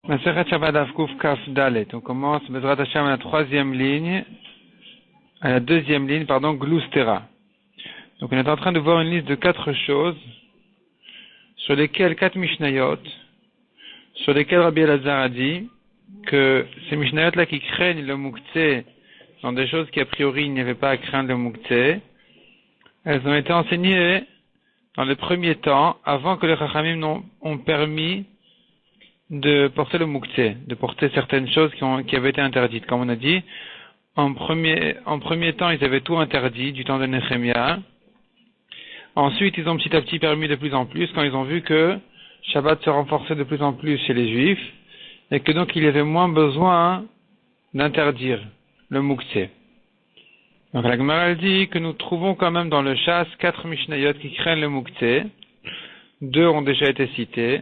Masechet Shabbat Daf Kuf Kaf Dalet. On commence Bezrat Hashem à la deuxième ligne, Gloustera. Donc on est en train de voir une liste de 4 choses sur lesquelles 4 Mishnayot, sur lesquelles Rabbi Elazar a dit que ces Mishnayot là qui craignent le Mouktsé sont des choses qui a priori il n'y avait pas à craindre le Mouktsé. Elles ont été enseignées dans les premiers temps, avant que les Chachamim ont permis de porter le Mouktsé, de porter certaines choses qui avaient été interdites. Comme on a dit, en premier temps, ils avaient tout interdit du temps de Nehemia. Ensuite, ils ont petit à petit permis de plus en plus quand ils ont vu que Shabbat se renforçait de plus en plus chez les Juifs et que donc il y avait moins besoin d'interdire le Mouktsé. Donc la Gemara dit que nous trouvons quand même dans le chasse 4 Mishnayot qui craignent le Mouktsé. 2 ont déjà été cités.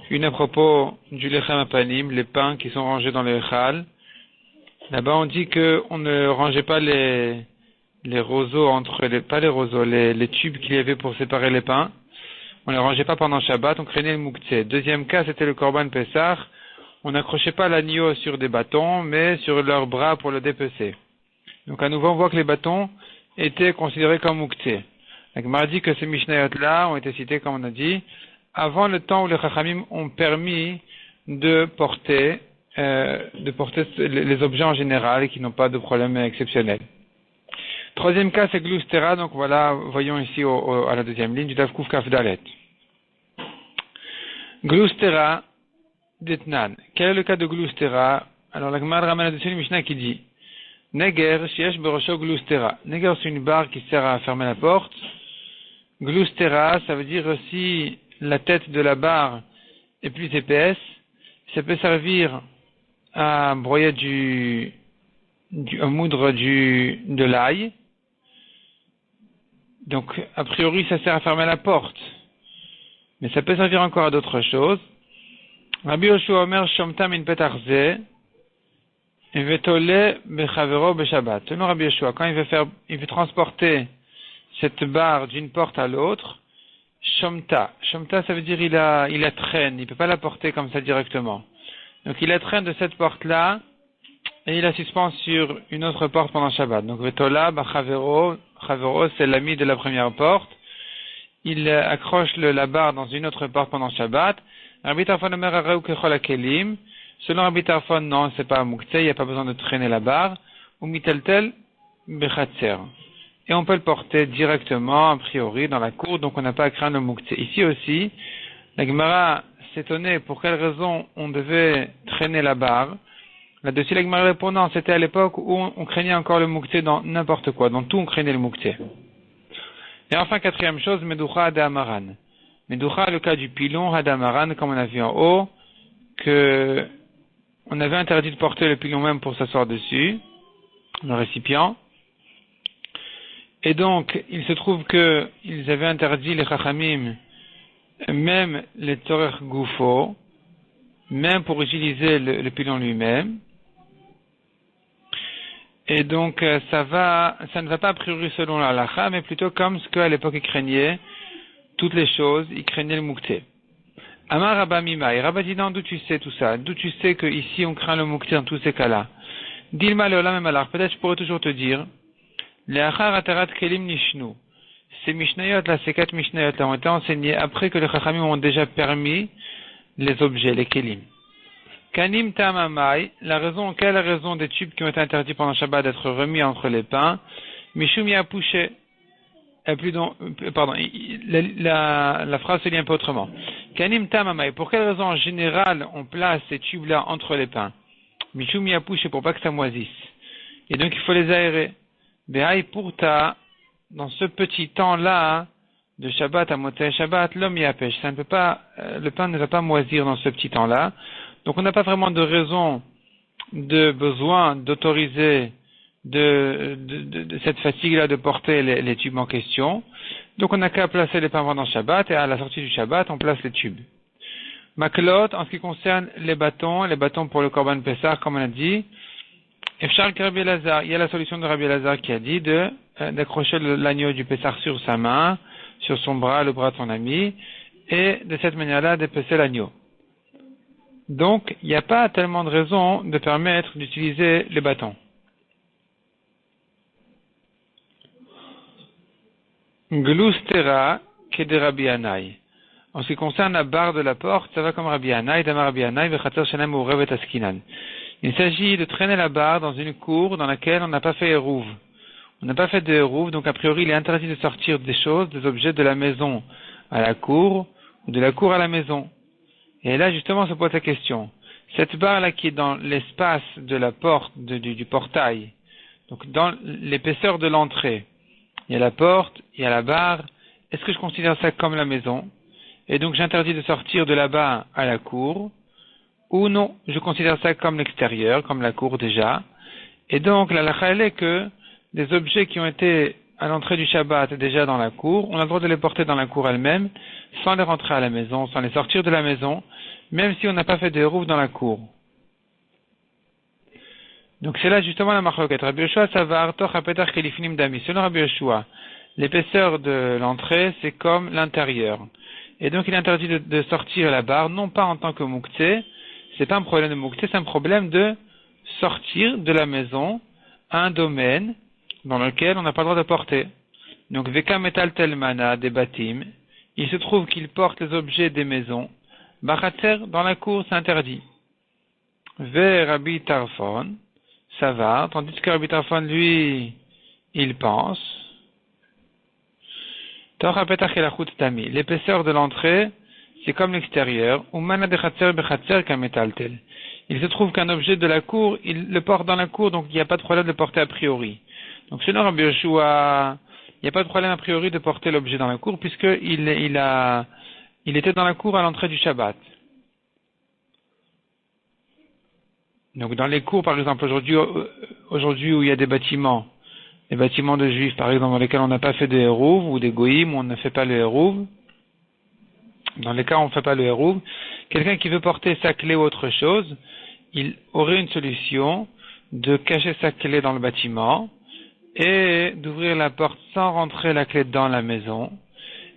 Une à propos du Lechem Apanim, les pains qui sont rangés dans le Echal. Là-bas on dit qu'on ne rangeait pas les roseaux les tubes qu'il y avait pour séparer les pains. On ne les rangeait pas pendant Shabbat, on craignait le Mouktsé. Deuxième cas, c'était le Korban Pessah. On n'accrochait pas l'agneau sur des bâtons, mais sur leurs bras pour le dépecer. Donc à nouveau, on voit que les bâtons étaient considérés comme Mouktsé. La Gemara dit que ces Mishnayot-là ont été cités, comme on a dit, avant le temps où les Chachamim ont permis de porter les objets en général et qui n'ont pas de problème exceptionnel. Troisième cas, c'est Gloustera. Donc voilà, voyons ici à la deuxième ligne du Daf Kuf Kaf Dalet. Gloustera d'Etnan. Quel est le cas de Gloustera? Alors la Gemara ramène dessus une Mishnah qui dit Neger shiesh berosho Gloustera. Neger, c'est une barre qui sert à fermer la porte. Gloustera, ça veut dire aussi la tête de la barre est plus épaisse. Ça peut servir à broyer à moudre de l'ail. Donc, a priori, ça sert à fermer la porte. Mais ça peut servir encore à d'autres choses. Rabbi Yoshua Omer Shomta min petarze vetole bechavero beshabbat. Selon Rabbi Yoshua, quand il veut transporter cette barre d'une porte à l'autre, Shomta. Shomta, ça veut dire il la traîne. Il peut pas la porter comme ça directement. Donc, il la traîne de cette porte-là et il la suspend sur une autre porte pendant Shabbat. Donc, Vetola, Bachavero, Chavero, c'est l'ami de la première porte. Il accroche la barre dans une autre porte pendant Shabbat. Rabbi Tarfon Omer Areu Kechol HaKelim. Selon Rabbi Tarfon, non, c'est pas un Mouktsé, il n'y a pas besoin de traîner la barre. Ou Miteltel Bechatzer. Et on peut le porter directement, a priori, dans la cour, donc on n'a pas à craindre le Mouktsé. Ici aussi, la Gemara s'étonnait pour quelle raison on devait traîner la barre. Là-dessus, la Gemara répond non, c'était à l'époque où on craignait encore le Mouktsé dans n'importe quoi, dans tout on craignait le Mouktsé. Et enfin, quatrième chose, Meducha Hadamaran. Meducha, le cas du pilon Hadamaran, comme on a vu en haut, que on avait interdit de porter le pilon même pour s'asseoir dessus, le récipient. Et donc, il se trouve que ils avaient interdit les Chachamim, même les Tzorech Gufo, même pour utiliser le pilon lui-même. Et donc, ça ne va pas a priori selon la halakha, mais plutôt comme ce qu'à l'époque ils craignaient toutes les choses, ils craignaient le Mouktsé. Amar Rabba Mima, et Rabba dit non, d'où tu sais tout ça? D'où tu sais qu'ici on craint le Mouktsé dans tous ces cas-là? Dilma leolam emalar, peut-être je pourrais toujours te dire, le'achar atarat kelim nishnu. Ces Mishnayot là, ces 4 Mishnayot là ont été enseignés après que les Chachamim ont déjà permis les objets, les kelim. Kanim tamamai, quelle raison des tubes qui ont été interdits pendant Shabbat d'être remis entre les pains? Mishum yapouché. La phrase se lit un peu autrement. Kanim tamamai, pour quelle raison en général on place ces tubes-là entre les pains? Mishum yapouché, pour pas que ça moisisse. Et donc il faut les aérer. Behai pourta, dans ce petit temps-là, de Shabbat à Motzei Shabbat, l'homme y apêche. Ça ne peut pas, le pain ne va pas moisir dans ce petit temps-là. Donc on n'a pas vraiment de raison, de besoin d'autoriser de cette fatigue-là de porter les tubes en question. Donc on n'a qu'à placer les pains pendant Shabbat et à la sortie du Shabbat, on place les tubes. Maklot, en ce qui concerne les bâtons pour le Korban Pessah, comme on a dit, Efshar Rabbi Elazar, il y a la solution de Rabbi Elazar qui a dit d'accrocher l'agneau du Pessah sur sa main, sur son bras, le bras de son ami, et de cette manière-là d'épaisser l'agneau. Donc, il n'y a pas tellement de raison de permettre d'utiliser les bâtons. Glustera kede Rabbi Yannai. En ce qui concerne la barre de la porte, ça va comme Rabbi Yannai, Damar Rabbi Yannai, Vechatzer Shenem Urevet Askinan. Il s'agit de traîner la barre dans une cour dans laquelle on n'a pas fait Eruv. On n'a pas fait de Eruv, donc a priori il est interdit de sortir des choses, des objets de la maison à la cour, ou de la cour à la maison. Et là justement se pose la question. Cette barre-là qui est dans l'espace de la porte, du portail, donc dans l'épaisseur de l'entrée, il y a la porte, il y a la barre, est-ce que je considère ça comme la maison? Et donc j'interdis de sortir de là-bas à la cour, ou non, je considère ça comme l'extérieur, comme la cour déjà. Et donc, la halakha elle est que des objets qui ont été à l'entrée du Shabbat déjà dans la cour, on a le droit de les porter dans la cour elle-même, sans les rentrer à la maison, sans les sortir de la maison, même si on n'a pas fait de rouf dans la cour. Donc c'est là justement la marloquette. Rabbi Yoshua, ça va artoch apetar kelifinim dami. Selon Rabbi Yoshua, l'épaisseur de l'entrée, c'est comme l'intérieur. Et donc il est interdit de sortir la barre, non pas en tant que mouktsé, c'est pas un problème de mouktsé, c'est un problème de sortir de la maison à un domaine dans lequel on n'a pas le droit de porter. Donc veka metal telmana des batim, il se trouve qu'il porte les objets des maisons. Bachatzer, dans la cour, c'est interdit. Ve Rabbi Tarfon, ça va, tandis que Rabbi Tarfon, lui, il pense. L'épaisseur de l'entrée, c'est comme l'extérieur. Il se trouve qu'un objet de la cour, il le porte dans la cour, donc il n'y a pas de problème de le porter a priori. Donc selon Rabbi Yoshua, il n'y a pas de problème a priori de porter l'objet dans la cour, puisqu'il était dans la cour à l'entrée du Shabbat. Donc dans les cours, par exemple, aujourd'hui où il y a des bâtiments de juifs, par exemple, dans lesquels on n'a pas fait de hérouv, ou des goïm, où on ne fait pas le hérouv, dans les cas où on ne fait pas le hérouv, quelqu'un qui veut porter sa clé ou autre chose, il aurait une solution de cacher sa clé dans le bâtiment, et d'ouvrir la porte sans rentrer la clé dans la maison,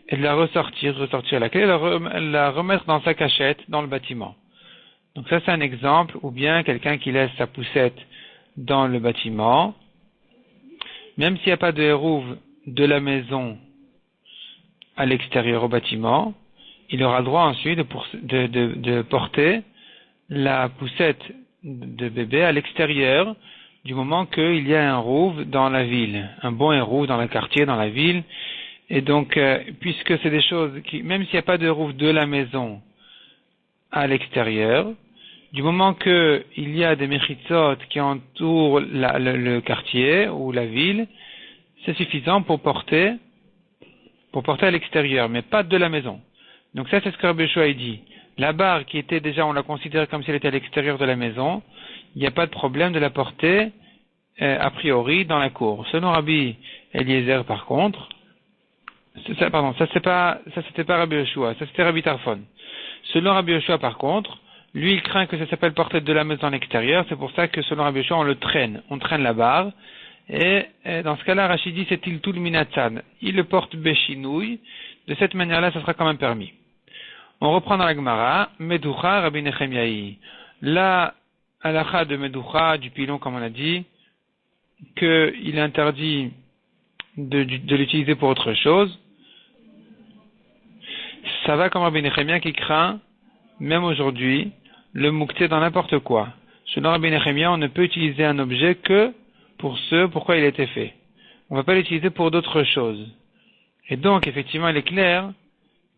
et de la ressortir la clé, et la remettre dans sa cachette dans le bâtiment. Donc ça c'est un exemple, ou bien quelqu'un qui laisse sa poussette dans le bâtiment, même s'il n'y a pas de hérouv de la maison à l'extérieur au bâtiment, il aura le droit ensuite de porter la poussette de bébé à l'extérieur du moment qu'il y a un hérouv dans la ville, un bon hérouv dans le quartier, dans la ville. Et donc, puisque c'est des choses qui, même s'il n'y a pas de hérouv de la maison à l'extérieur, du moment qu'il y a des mechitzot qui entourent le quartier ou la ville, c'est suffisant pour porter à l'extérieur, mais pas de la maison. Donc ça, c'est ce que Rabbi Yoshua dit. La barre qui était déjà, on la considère comme si elle était à l'extérieur de la maison, il n'y a pas de problème de la porter a priori dans la cour. Selon Rabbi Eliezer, par contre, c'était pas Rabbi Yoshua, ça c'était Rabbi Tarfon. Selon Rabbi Yoshua, par contre, lui, il craint que ça s'appelle porter de la maison à l'extérieur. C'est pour ça que selon Rabbi Yoshua, on traîne la barre. Et dans ce cas-là, Rashi dit c'est il tout le minatzan. Il le porte béchinouille. De cette manière-là, ça sera quand même permis. On reprend dans la Gemara, Meducha Rabbi Nechemiahi. La halakha de Meducha, du pilon, comme on a dit, qu'il est interdit de l'utiliser pour autre chose. Ça va comme Rabbi Nechemia qui craint, même aujourd'hui, le moukté dans n'importe quoi. Selon Rabbi Nechemia, on ne peut utiliser un objet que pour ce pourquoi il a été fait. On ne va pas l'utiliser pour d'autres choses. Et donc, effectivement, il est clair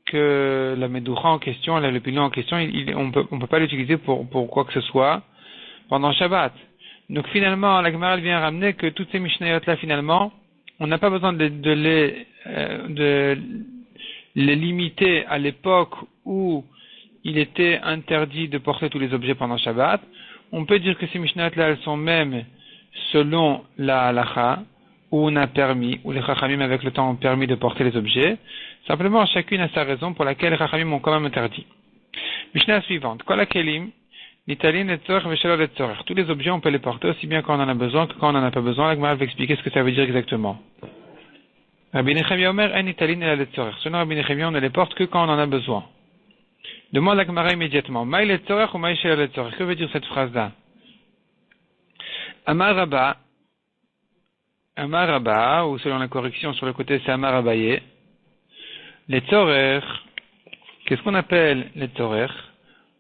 que la Meducha en question, le pilon en question, on peut pas l'utiliser pour quoi que ce soit pendant Shabbat. Donc finalement, la Gemara vient ramener que toutes ces Mishnayot-là, finalement, on n'a pas besoin de les limiter à l'époque où il était interdit de porter tous les objets pendant Shabbat. On peut dire que ces Mishnayot-là, elles sont même selon la halakha, où on a permis, où les Chachamim avec le temps ont permis de porter les objets. Simplement, chacune a sa raison pour laquelle les Chachamim ont quand même interdit. Mishnah suivante. Kol hakelim, nitalin et tzorech veshelo et tzorech. Tous les objets, on peut les porter aussi bien quand on en a besoin que quand on n'en a pas besoin. La Gemara va expliquer ce que ça veut dire exactement. Rabbi Nechemia Omer, en nitalin et la tzorech. Selon Rabbi Nechemia, on ne les porte que quand on en a besoin. Demande la Gemara immédiatement. Maï le tzorech ou maï shel le tzorech? Que veut dire cette phrase-là? Amar Rabba, ou selon la correction sur le côté, c'est Amar Abaye. Les tzorech, qu'est-ce qu'on appelle les tzorech?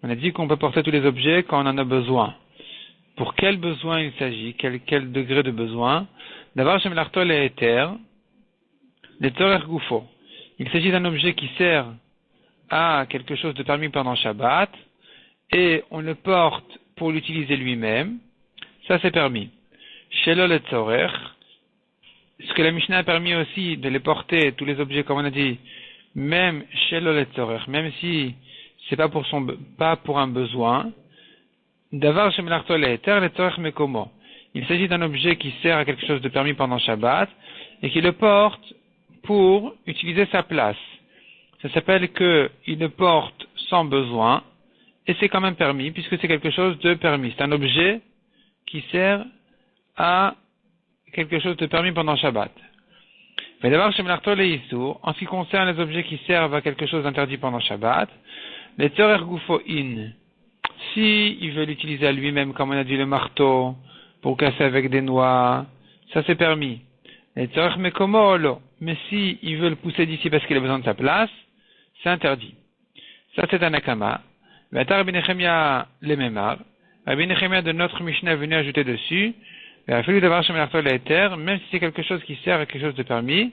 On a dit qu'on peut porter tous les objets quand on en a besoin. Pour quel besoin il s'agit? Quel degré de besoin? D'abord, chez Melartol et Ether, les tzorech goufo. Il s'agit d'un objet qui sert à quelque chose de permis pendant Shabbat, et on le porte pour l'utiliser lui-même. Ça, c'est permis. Shelo le tzorech, ce que la Mishnah a permis aussi de les porter, tous les objets, comme on a dit, même shelo le tzorech, même si c'est pas pour un besoin. D'avar chez Melartol et Ether, le tzorech mekomo. Il s'agit d'un objet qui sert à quelque chose de permis pendant Shabbat, et qui le porte pour utiliser sa place. Ça s'appelle qu'il le porte sans besoin, et c'est quand même permis, puisque c'est quelque chose de permis. C'est un objet qui sert à quelque chose de permis pendant Shabbat. Mais d'abord, chez Melartol et Issour, en ce qui concerne les objets qui servent à quelque chose d'interdit pendant Shabbat, les tzorech gufo in, si il veut l'utiliser à lui-même, comme on a dit le marteau, pour casser avec des noix, ça c'est permis. Les tzorech mekomo lo, mais si il veut le pousser d'ici parce qu'il a besoin de sa place, c'est interdit. Ça c'est un akama. Vatar Rabbi Nechemia le memar. Rabbi Nechemia de notre Mishnah est venu ajouter dessus. Il a fallu d'avoir chez Melartol et Ether, même si c'est quelque chose qui sert à quelque chose de permis.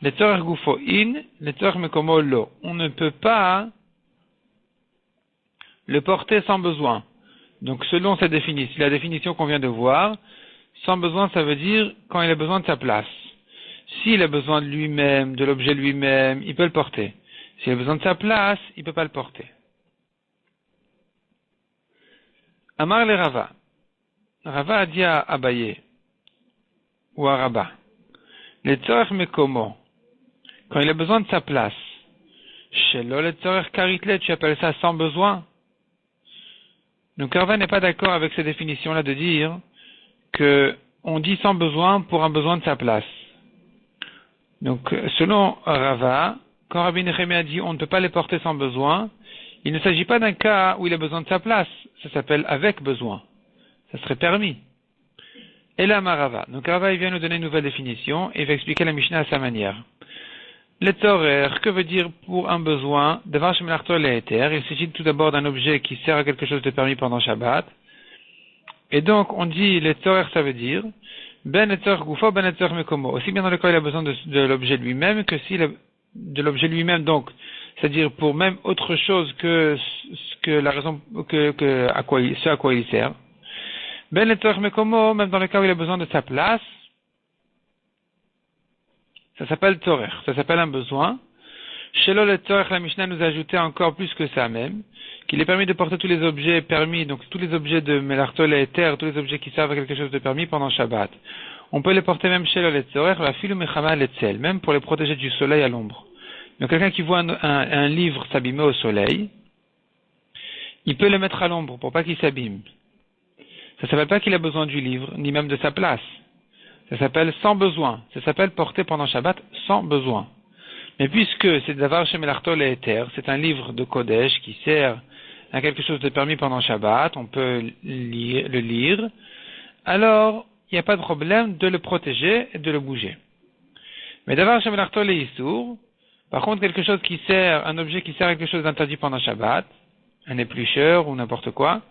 Les tzorech gufo in, les tzorech mekomo lo. On ne peut pas le porter sans besoin. Donc selon cette définition, la définition qu'on vient de voir, sans besoin ça veut dire quand il a besoin de sa place. S'il a besoin de lui-même, de l'objet lui-même, il peut le porter. S'il a besoin de sa place, il ne peut pas le porter. Amar le Rava. Rava a dit à Abaye, ou à Rabba, le tzorech mekomo, quand il a besoin de sa place, shelo le tzorech karitle, tu appelles ça sans besoin? Donc Rava n'est pas d'accord avec cette définition-là de dire que on dit sans besoin pour un besoin de sa place. Donc selon Rava, quand Rabbi Nechemia dit on ne peut pas les porter sans besoin, il ne s'agit pas d'un cas où il a besoin de sa place. Ça s'appelle avec besoin. Ça serait permis. Et là, Rava. Donc Rava il vient nous donner une nouvelle définition et il va expliquer la Mishnah à sa manière. Le tzorech, que veut dire pour un besoin? D'avoir chez Melartol et Ether, il s'agit tout d'abord d'un objet qui sert à quelque chose de permis pendant Shabbat. Et donc, on dit, le tzorech, ça veut dire, ben le tzorech gufo, ben le tzorech mekomo. Aussi bien dans le cas où il a besoin de l'objet lui-même que si de l'objet lui-même, donc, c'est-à-dire pour même autre chose que la raison, ce à quoi il sert. Ben le tzorech mekomo, même dans le cas où il a besoin de sa place, ça s'appelle tzorech, ça s'appelle un besoin. Shelo le tzorech, la Mishnah nous a ajouté encore plus que ça même, qu'il est permis de porter tous les objets permis, donc tous les objets de Melartol et Ether, tous les objets qui servent à quelque chose de permis pendant Shabbat. On peut les porter même shelo le tzorech, la filu mechama letzel, même pour les protéger du soleil à l'ombre. Donc quelqu'un qui voit un livre s'abîmer au soleil, il peut le mettre à l'ombre pour pas qu'il s'abîme. Ça s'appelle pas qu'il a besoin du livre, ni même de sa place. Ça s'appelle sans besoin. Ça s'appelle porter pendant Shabbat sans besoin. Mais puisque c'est d'avoir chez Melartol et Ether, c'est un livre de Kodesh qui sert à quelque chose de permis pendant Shabbat, on peut le lire, alors il n'y a pas de problème de le protéger et de le bouger. Mais d'avoir chez Melartol et Issour, par contre quelque chose qui sert, un objet qui sert à quelque chose d'interdit pendant Shabbat, un éplucheur ou n'importe quoi,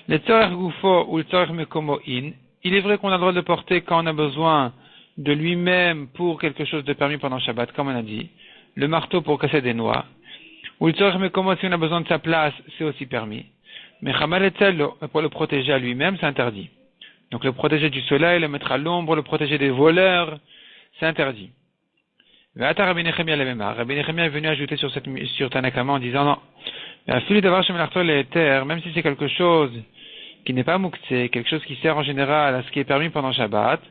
le tzorech gufo ou le tzorech mekomo in, il est vrai qu'on a le droit de le porter quand on a besoin de lui-même pour quelque chose de permis pendant Shabbat, comme on a dit, le marteau pour casser des noix, ou le tzorech mekomo si on a besoin de sa place, c'est aussi permis. Mais chamal etzel, pour le protéger à lui-même, c'est interdit. Donc le protéger du soleil, le mettre à l'ombre, le protéger des voleurs, c'est interdit. Rabbi Nechemia est venu ajouter sur Tanakama en disant non, celui d'avoir chez Melartol et Ether, même si c'est quelque chose qui n'est pas mouktsé, quelque chose qui sert en général à ce qui est permis pendant Shabbat,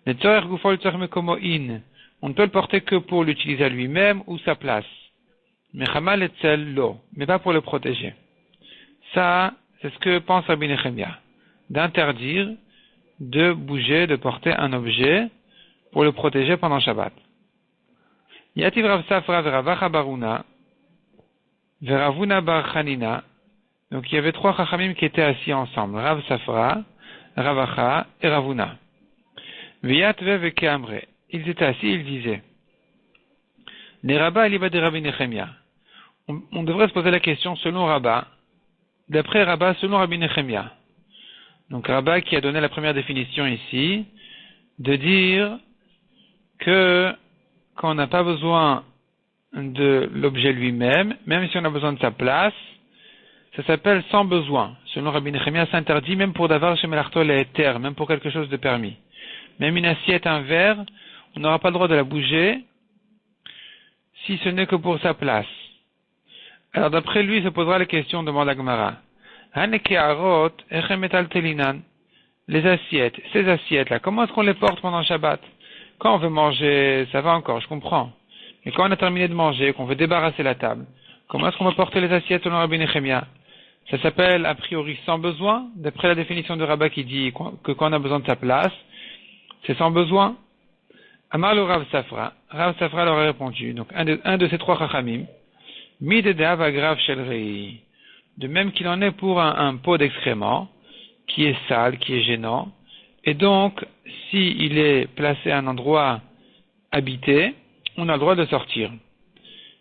le tzorech gufo le tzorech mekomo in, on ne peut le porter que pour l'utiliser à lui-même ou sa place. Mais chamal etzel lo, mais pas pour le protéger. Ça, c'est ce que pense Rabbi Nechemia, d'interdire de bouger, de porter un objet pour le protéger pendant Shabbat. Yativ Rav Safra Rava Chabaruna. Veravuna bar Hanina. Donc il y avait trois chachamim qui étaient assis ensemble, Rav Safra, Rav Acha et Ravuna. Veyatve vekeamre. Ils étaient assis, ils disaient Neraba eliba de Rabbi Nechemia. On devrait se poser la question selon Rabba, d'après Rabba, selon Rabbi Nechemia. Donc Rabba qui a donné la première définition ici, de dire que quand on n'a pas besoin de l'objet lui-même, même si on a besoin de sa place, ça s'appelle sans besoin. Selon Rabbi Nechemia, ça interdit même pour davar chez Melartol et Eter, même pour quelque chose de permis. Même une assiette, un verre, on n'aura pas le droit de la bouger si ce n'est que pour sa place. Alors d'après lui, il se posera la question, demande la Gemara. Les assiettes, ces assiettes-là, comment est-ce qu'on les porte pendant Shabbat? Quand on veut manger, ça va encore, je comprends. Mais quand on a terminé de manger, qu'on veut débarrasser la table, comment est-ce qu'on va porter les assiettes selon Rabbi Nechemia? Ça s'appelle a priori sans besoin, d'après la définition de Rabba qui dit que quand on a besoin de sa place, c'est sans besoin. Amar le Rav Safra. Rav Safra leur a répondu. Donc un de ces trois chachamim, Midedav agrav shel rei. De même qu'il en est pour un pot d'excréments qui est sale, qui est gênant, et donc s'il est placé à un endroit habité, on a le droit de sortir.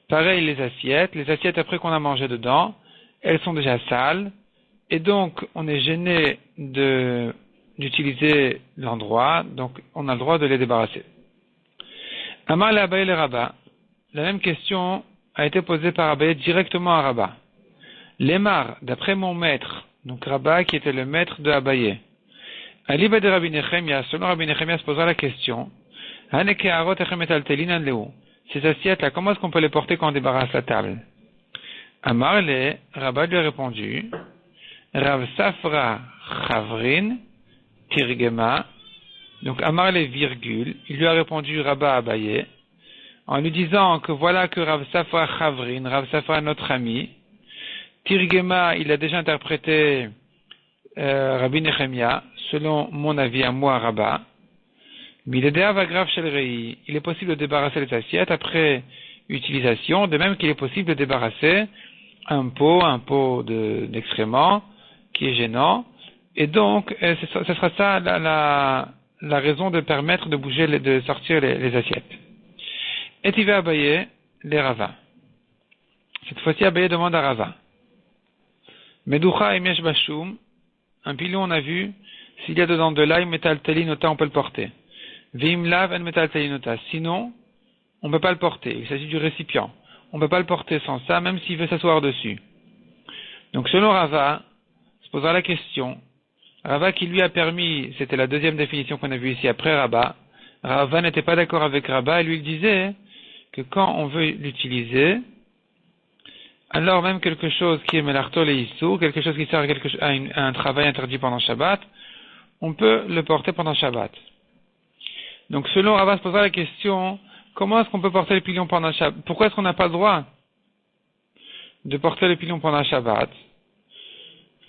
Pareil les assiettes après qu'on a mangé dedans, elles sont déjà sales, et donc on est gêné d'utiliser l'endroit, donc on a le droit de les débarrasser. Amar le Abaye le Rabba. La même question a été posée par Abaye directement à Rabba. Lemar, d'après mon maître, donc Rabba qui était le maître de Abaye. Aliba de Rabbi Nechemia, selon Rabbi Nechemia se posera la question. Ces assiettes-là, comment est-ce qu'on peut les porter quand on débarrasse la table? Amar le, Rabba lui a répondu, Rav Safra Chavrin Tirgema. Donc Amar le virgule, il lui a répondu Rabba Abaye, en lui disant que voilà que Rav Safra Chavrin, Rav Safra notre ami, Tirgema, il a déjà interprété Rabbi Nechemia, selon mon avis à moi Rabba. Il est possible de débarrasser les assiettes après utilisation, de même qu'il est possible de débarrasser un pot d'excréments qui est gênant, et donc ce sera ça la raison de permettre de bouger, de sortir les assiettes. Et il va Abaye les Rava. Cette fois-ci Abaye demande à Rava. Meducha et Mesh Bashum, un pilon on a vu, s'il y a dedans de l'ail, métal telinota, on peut le porter. Vim lav en métal telinota. Sinon, on ne peut pas le porter. Il s'agit du récipient. On ne peut pas le porter sans ça, même s'il veut s'asseoir dessus. Donc selon Rava, se posera la question. Rava qui lui a permis, c'était la deuxième définition qu'on a vue ici après Rabba. Rava n'était pas d'accord avec Rabba et lui disait que quand on veut l'utiliser, alors même quelque chose qui est melartol et issou, quelque chose qui sert à un travail interdit pendant Shabbat, on peut le porter pendant Shabbat. Donc selon Rava se posera la question, comment est-ce qu'on peut porter le pilon pendant Shabbat? Pourquoi est-ce qu'on n'a pas le droit de porter le pilon pendant Shabbat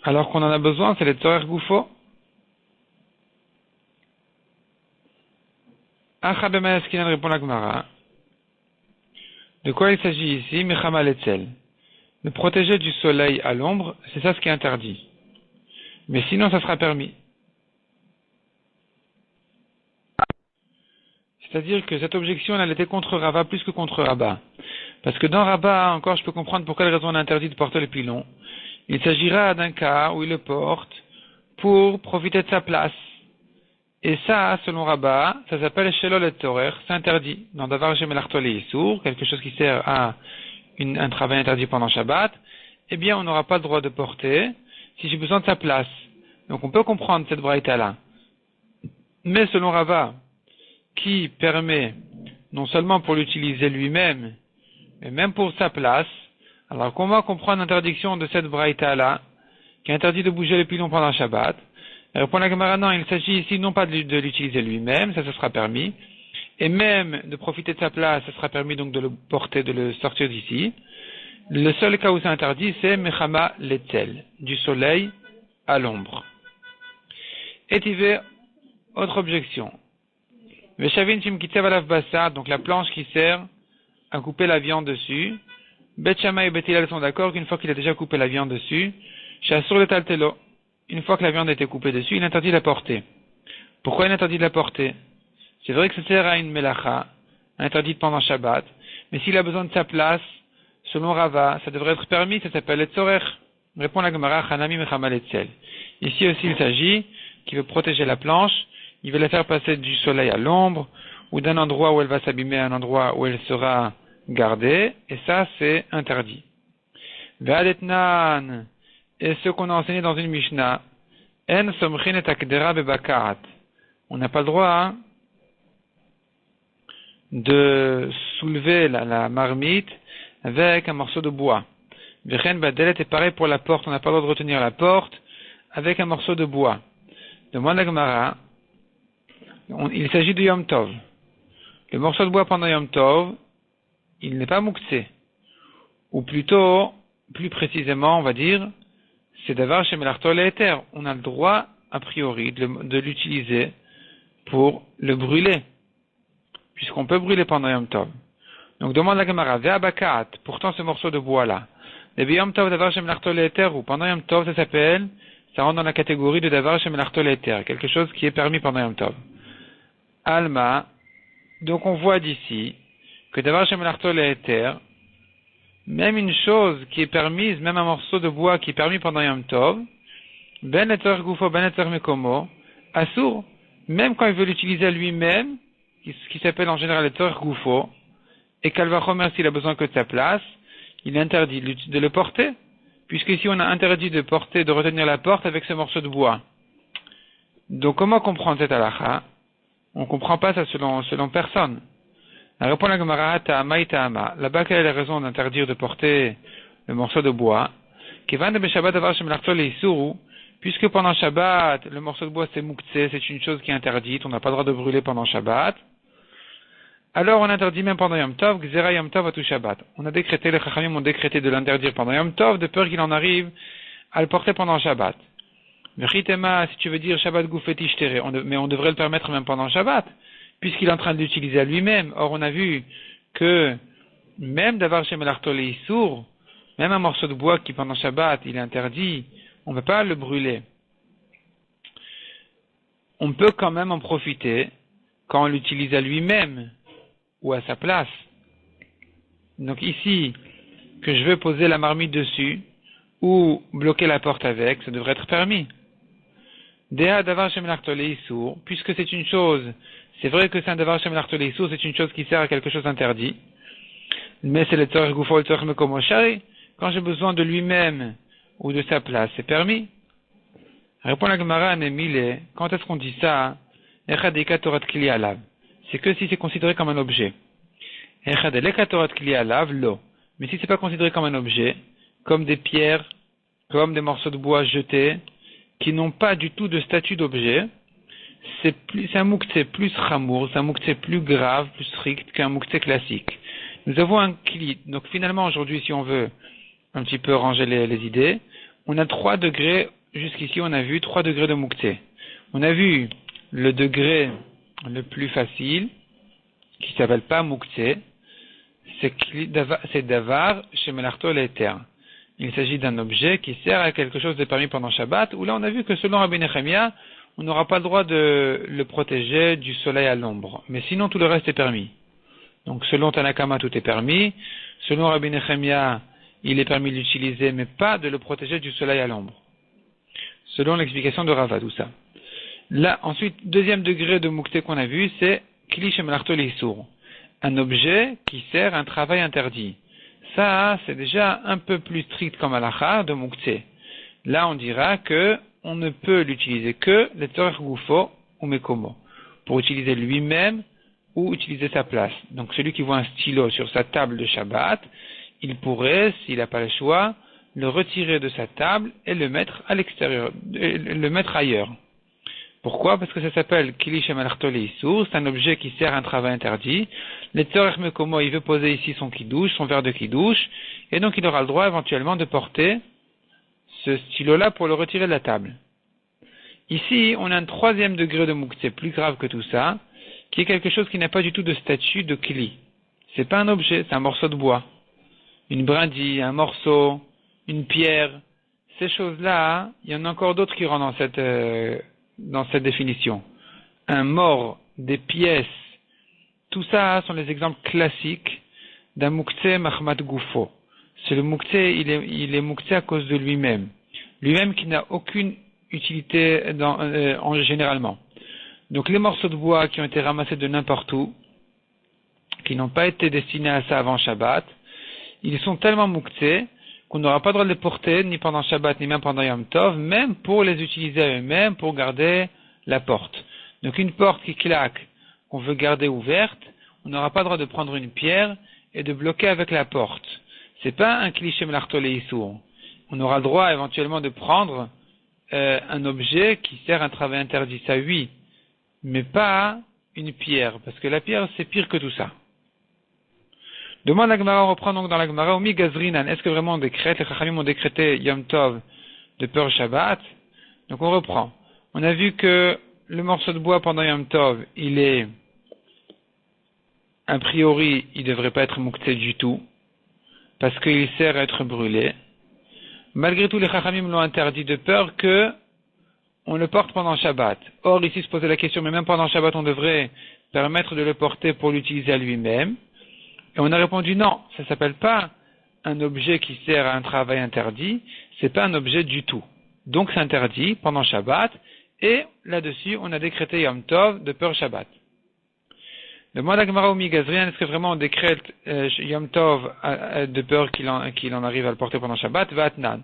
alors qu'on en a besoin? C'est les Tzorer Goufo. Acha b'ma'askinan, répond la Gemara. De quoi il s'agit ici? Mechama letzel. Le protéger du soleil à l'ombre, c'est ça ce qui est interdit. Mais sinon, ça sera permis. C'est-à-dire que cette objection, elle était contre Rava plus que contre Rabba. Parce que dans Rabba, encore, je peux comprendre pour quelle raison on a interdit de porter le pilon. Il s'agira d'un cas où il le porte pour profiter de sa place. Et ça, selon Rabba, ça s'appelle Shelol et Torer, c'est interdit. Dans Davar Shem Elartol et Issour, quelque chose qui sert à un travail interdit pendant Shabbat, eh bien, on n'aura pas le droit de porter si j'ai besoin de sa place. Donc, on peut comprendre cette braïta-là. Mais selon Rava, qui permet, non seulement pour l'utiliser lui-même, mais même pour sa place, alors qu'on va comprendre l'interdiction de cette braïta-là, qui interdit de bouger le pilon pendant Shabbat. Répond la Gemara, non, il s'agit ici non pas de l'utiliser lui-même, ça sera permis, et même de profiter de sa place, ça sera permis donc de le porter, de le sortir d'ici. Le seul cas où c'est interdit, c'est Mechama Letzel, du soleil à l'ombre. Et il y a autre objection. Veshavin Shim Kitsev Alav Bassa, donc la planche qui sert à couper la viande dessus. Bet Shammai et Bet Hillel sont d'accord qu'une fois qu'il a déjà coupé la viande dessus, Shasur le Taltelo, une fois que la viande a été coupée dessus, il interdit de la porter. Pourquoi il interdit de la porter? C'est vrai que ça sert à une melacha, interdite pendant Shabbat, mais s'il a besoin de sa place, selon Rava, ça devrait être permis, ça s'appelle Etzorech. Répond la Gemara, Hanami Mechamal Etzel. Ici aussi il s'agit qu'il veut protéger la planche, il veut la faire passer du soleil à l'ombre, ou d'un endroit où elle va s'abîmer à un endroit où elle sera gardée, et ça c'est interdit. Ve'adetnan, et ce qu'on a enseigné dans une Mishnah, En somchin et akdera bebakaat. On n'a pas le droit de soulever la marmite avec un morceau de bois. Vechen badelet est pareil pour la porte, on n'a pas le droit de retenir la porte avec un morceau de bois. Demande la Gemara, il s'agit de Yom Tov. Le morceau de bois pendant Yom Tov, il n'est pas mouktsé. Ou plutôt, plus précisément, on va dire, c'est d'avoir chez Melartol et Éther. On a le droit, a priori, de l'utiliser pour le brûler. Puisqu'on peut brûler pendant Yom Tov. Donc demande la Gemara, Ve'abakat, pourtant ce morceau de bois-là. Le Yom Tov d'avoir chez Melartol et Éther, ou pendant Yom Tov, ça rentre dans la catégorie de d'avoir chez Melartol et Éther. Quelque chose qui est permis pendant Yom Tov. Alma, donc on voit d'ici que d'avoir chez Melartol et Éther, même une chose qui est permise, même un morceau de bois qui est permis pendant Yom Tov, ben eter gufo, ben eter mekomo, assour, même quand il veut l'utiliser lui-même, qui s'appelle en général eter gufo, et kalvachomer s'il a besoin que de sa place, il est interdit de le porter, puisque ici on a interdit de porter, de retenir la porte avec ce morceau de bois. Donc comment comprendre cette halakha? On ne comprend pas ça selon personne. Elle répond à la Gemara, Ta'ama Ta'ama. Là-bas, quelle est la raison d'interdire de porter le morceau de bois? Puisque pendant Shabbat, le morceau de bois c'est mouktsé, c'est une chose qui est interdite, on n'a pas le droit de brûler pendant Shabbat. Alors on interdit même pendant Yom Tov, Gzera Yom Tov à tout Shabbat. On a décrété, les Chachamim ont décrété de l'interdire pendant Yom Tov, de peur qu'il en arrive à le porter pendant Shabbat. Vechitema, si tu veux dire Shabbat Goufeti Shtere, mais on devrait le permettre même pendant Shabbat, puisqu'il est en train de l'utiliser à lui-même. Or, on a vu que même d'avoir chez Melartolé sourd, même un morceau de bois qui pendant Shabbat, il est interdit, on ne peut pas le brûler. On peut quand même en profiter quand on l'utilise à lui-même ou à sa place. Donc ici, que je veux poser la marmite dessus ou bloquer la porte avec, ça devrait être permis. Dea d'avoir chez Melartolé sourd, puisque c'est une chose. C'est vrai que c'est un davar shem l'artolé sourd, c'est une chose qui sert à quelque chose d'interdit. Mais c'est le tzorech gufo, le tzorech mekomo shari. Quand j'ai besoin de lui-même ou de sa place, c'est permis. Répond la Gemara, Nemile, quand est-ce qu'on dit ça? Echadeka torat kli alav. C'est que si c'est considéré comme un objet. Echadeka torat kli alav, lo. Mais si c'est pas considéré comme un objet, comme des pierres, comme des morceaux de bois jetés, qui n'ont pas du tout de statut d'objet, c'est un mouktsé plus chamour, c'est un mouktsé plus grave, plus strict qu'un mouktsé classique. Nous avons un kli. Donc finalement aujourd'hui, si on veut un petit peu ranger les idées, on a 3 degrés, jusqu'ici on a vu 3 degrés de mouktsé. On a vu le degré le plus facile, qui s'appelle pas mouktsé, c'est davar chez Melartol et Éther. Il s'agit d'un objet qui sert à quelque chose de permis pendant Shabbat, où là on a vu que selon Rabbi Nechemia, on n'aura pas le droit de le protéger du soleil à l'ombre. Mais sinon, tout le reste est permis. Donc, selon Tanakama, tout est permis. Selon Rabbi Nechemia, il est permis de l'utiliser, mais pas de le protéger du soleil à l'ombre. Selon l'explication de Rava, tout ça. Là, ensuite, deuxième degré de moukté qu'on a vu, c'est Kli Shem Lartol Issour. Un objet qui sert à un travail interdit. Ça, c'est déjà un peu plus strict comme halakha de moukté. Là, on dira que on ne peut l'utiliser que le tzorech gufo ou mekomo, pour utiliser lui-même ou utiliser sa place. Donc celui qui voit un stylo sur sa table de Shabbat, il pourrait, s'il n'a pas le choix, le retirer de sa table et le mettre à l'extérieur, le mettre ailleurs. Pourquoi? Parce que ça s'appelle kili shem alartolé issour, c'est un objet qui sert à un travail interdit. Le tzorech mekomo, il veut poser ici son kidouche, son verre de kidouche, et donc il aura le droit éventuellement de porter ce stylo-là pour le retirer de la table. Ici, on a un 3e degré de mouktsé, plus grave que tout ça, qui est quelque chose qui n'a pas du tout de statut de kli. C'est pas un objet, c'est un morceau de bois. une brindille, un morceau, une pierre, ces choses-là, il y en a encore d'autres qui rentrent dans cette définition. Un mort, des pièces, tout ça sont les exemples classiques d'un muktzeh mahmat gufo. C'est le muktzeh, il est muktzeh à cause de lui-même. Lui-même qui n'a aucune utilité généralement. Donc les morceaux de bois qui ont été ramassés de n'importe où, qui n'ont pas été destinés à ça avant Shabbat, ils sont tellement muktzeh qu'on n'aura pas le droit de les porter ni pendant Shabbat ni même pendant Yom Tov, même pour les utiliser à eux-mêmes pour garder la porte. Donc une porte qui claque, qu'on veut garder ouverte, on n'aura pas le droit de prendre une pierre et de bloquer avec la porte. C'est pas un cliché melartolé issour. On aura le droit éventuellement de prendre un objet qui sert à un travail interdit, ça oui, mais pas une pierre, parce que la pierre c'est pire que tout ça. Demande la Gemara, on reprend donc dans la Gemara, Omi Gazrinan, est-ce que vraiment on décrète, les Chachamim ont décrété Yom Tov de peur Shabbat? Donc on reprend. On a vu que le morceau de bois pendant Yom Tov, il est, a priori, il devrait pas être muktzeh du tout, parce qu'il sert à être brûlé. Malgré tout, les Chachamim l'ont interdit de peur que on le porte pendant Shabbat. Or, ici se posait la question, mais même pendant Shabbat, on devrait permettre de le porter pour l'utiliser à lui-même. Et on a répondu non, ça s'appelle pas un objet qui sert à un travail interdit, c'est pas un objet du tout. Donc c'est interdit pendant Shabbat, et là-dessus, on a décrété Yom Tov de peur Shabbat. Demande à Gemara Omi Gazrian, est-ce que vraiment on décrète Yom Tov de peur qu'il en arrive à le porter pendant Shabbat? Vatnan.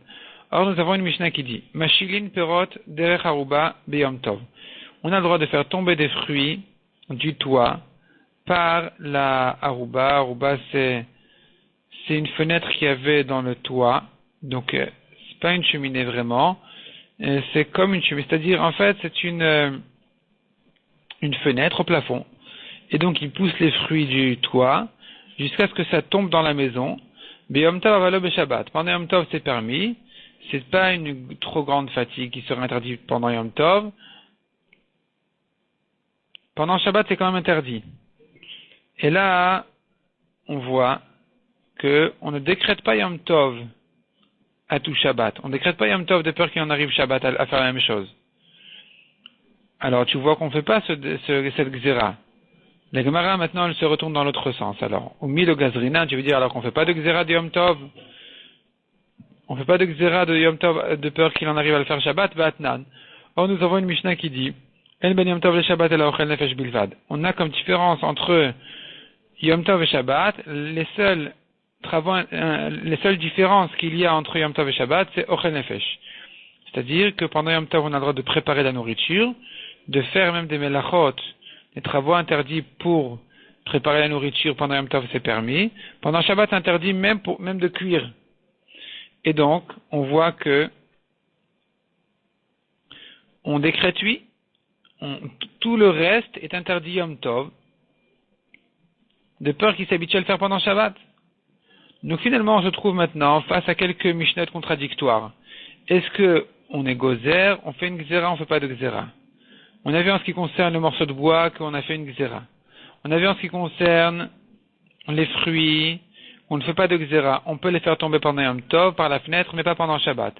Or, nous avons une Mishnah qui dit Mashilin perot derech haruba beyom tov. On a le droit de faire tomber des fruits du toit par la haruba. Haruba, c'est une fenêtre qu'il y avait dans le toit. Donc, c'est pas une cheminée vraiment. C'est comme une cheminée. C'est-à-dire, en fait, c'est une fenêtre au plafond. Et donc, il pousse les fruits du toit jusqu'à ce que ça tombe dans la maison. Beyom tov avalo beshabbat. Pendant Yom Tov, c'est permis. C'est pas une trop grande fatigue qui serait interdite pendant Yom Tov. Pendant Shabbat, c'est quand même interdit. Et là, on voit que on ne décrète pas Yom Tov à tout Shabbat. On ne décrète pas Yom Tov de peur qu'il en arrive Shabbat à faire la même chose. Alors, tu vois qu'on ne fait pas cette gzera. La Gemara, maintenant, elle se retourne dans l'autre sens. Alors, au milieu de Gazrina, tu veux dire alors qu'on ne fait pas de gzera de Yom Tov? On ne fait pas de gzera de Yom Tov de peur qu'il en arrive à le faire Shabbat, Vatnan. Or, nous avons une Mishnah qui dit, El ben Yom Tov le Shabbat et la ochel nefesh bilvad. On a comme différence entre Yom Tov et Shabbat, les seules différences qu'il y a entre Yom Tov et Shabbat, c'est ochel nefesh. C'est-à-dire que pendant Yom Tov, on a le droit de préparer la nourriture, de faire même des melachot, des travaux interdits pour préparer la nourriture pendant Yom Tov, c'est permis. Pendant Shabbat, c'est interdit même de cuire. Et donc, on voit que on décrète oui, tout le reste est interdit Yom Tov, de peur qu'il s'habitue à le faire pendant Shabbat. Donc finalement, on se trouve maintenant face à quelques mishnot contradictoires. Est-ce que on est gozer, on fait une gzera, on fait pas de gzera? On a vu en ce qui concerne le morceau de bois qu'on a fait une gzera. On a vu en ce qui concerne les fruits, on ne fait pas de gzera. On peut les faire tomber pendant Yom Tov par la fenêtre, mais pas pendant Shabbat.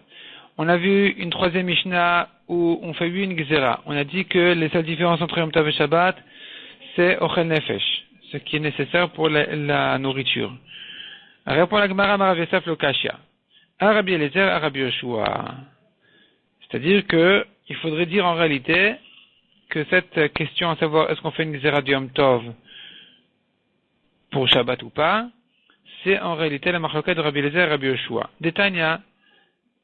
On a vu une troisième Mishnah où on fait une gzera. On a dit que les seules différences entre Yom Tov et Shabbat, c'est ochel nefesh, ce qui est nécessaire pour la nourriture. Répond la Gemara Marav Yosef lo Kashia. Rabbi Eliezer, Rabbi Yoshua. C'est-à-dire que il faudrait dire en réalité que cette question à savoir est-ce qu'on fait une gzera de Yom Tov pour Shabbat ou pas, c'est en réalité la marloquette de Rabbi Eliezer et Rabbi Yoshua. Détania,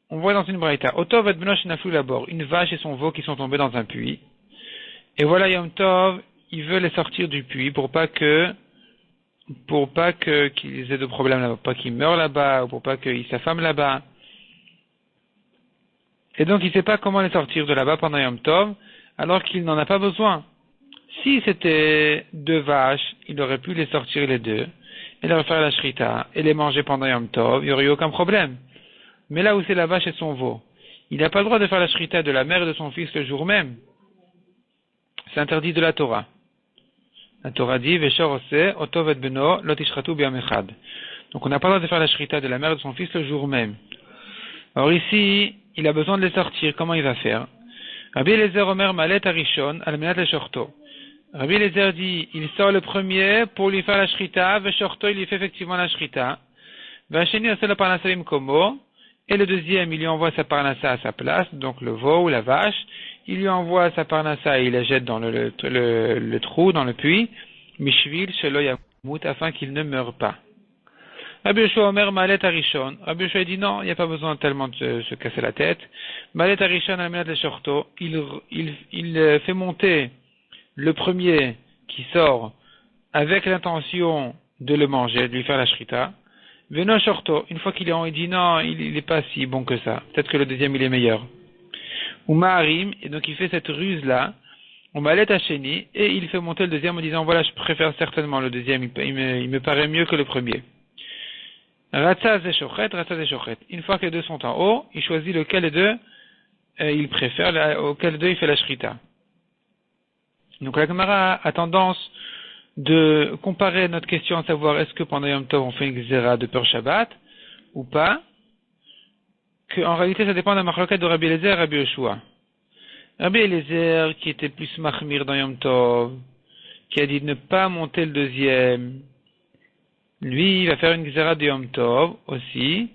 on voit dans une braïta, Otov et Benosh naflu labor, une vache et son veau qui sont tombés dans un puits. Et voilà Yom Tov, il veut les sortir du puits pour pas qu'ils aient de problèmes là-bas, pour pas qu'ils meurent là-bas, ou pour pas qu'ils s'affament là-bas. Et donc il ne sait pas comment les sortir de là-bas pendant Yom Tov, alors qu'il n'en a pas besoin. Si c'était deux vaches, il aurait pu les sortir les deux, et leur faire la shrita, et les manger pendant Yom Tov, il n'y aurait eu aucun problème. Mais là où c'est la vache et son veau, il n'a pas le droit de faire la shrita de la mère et de son fils le jour même. C'est interdit de la Torah. La Torah dit, Veshor ose, otov et beno, lot ishratu b'yam echad. Donc on n'a pas le droit de faire la shrita de la mère de son fils le jour même. Alors ici, il a besoin de les sortir. Comment il va faire? Rabbi Eliezer Omer Malet Arishon Almenat le Shorto. Rabbi Eliezer dit, il sort le premier pour lui faire la shrita, ve Shorto, il lui fait effectivement la shrita. Vacheni Asela Parnasalim Komo, et le deuxième, il lui envoie sa parnassa à sa place, donc le veau ou la vache. Il lui envoie sa parnassa et il la jette dans le trou, dans le puits. Mishvil Shelo Yamut, afin qu'il ne meure pas. Rabbi Yoshua Omer Malet Arishon. Rabbi Yoshua dit non, il n'y a pas besoin tellement de se casser la tête. Malet Arishon Almenat le Shorto. Il fait monter le premier qui sort avec l'intention de le manger, de lui faire la shrita. Veno Shorto. Une fois qu'il est en, il dit non, il n'est pas si bon que ça. Peut-être que le deuxième il est meilleur. Ou Maharim. Et donc il fait cette ruse là. On Malet Hasheni. Et il fait monter le deuxième en disant voilà, je préfère certainement le deuxième. Il me paraît mieux que le premier. Ratzaz et Shochet. Une fois que les deux sont en haut, il choisit lequel des deux il préfère, auquel des deux il fait la shrita. Donc la Gemara a tendance de comparer notre question à savoir est-ce que pendant Yom Tov on fait une xéra de peur Shabbat ou pas, qu'en réalité ça dépend de la marloquette de Rabbi Eliezer et Rabbi Yoshua. Rabbi Eliezer qui était plus mahmir dans Yom Tov, qui a dit de ne pas monter le deuxième, lui, il va faire une xéra de Yom Tov aussi.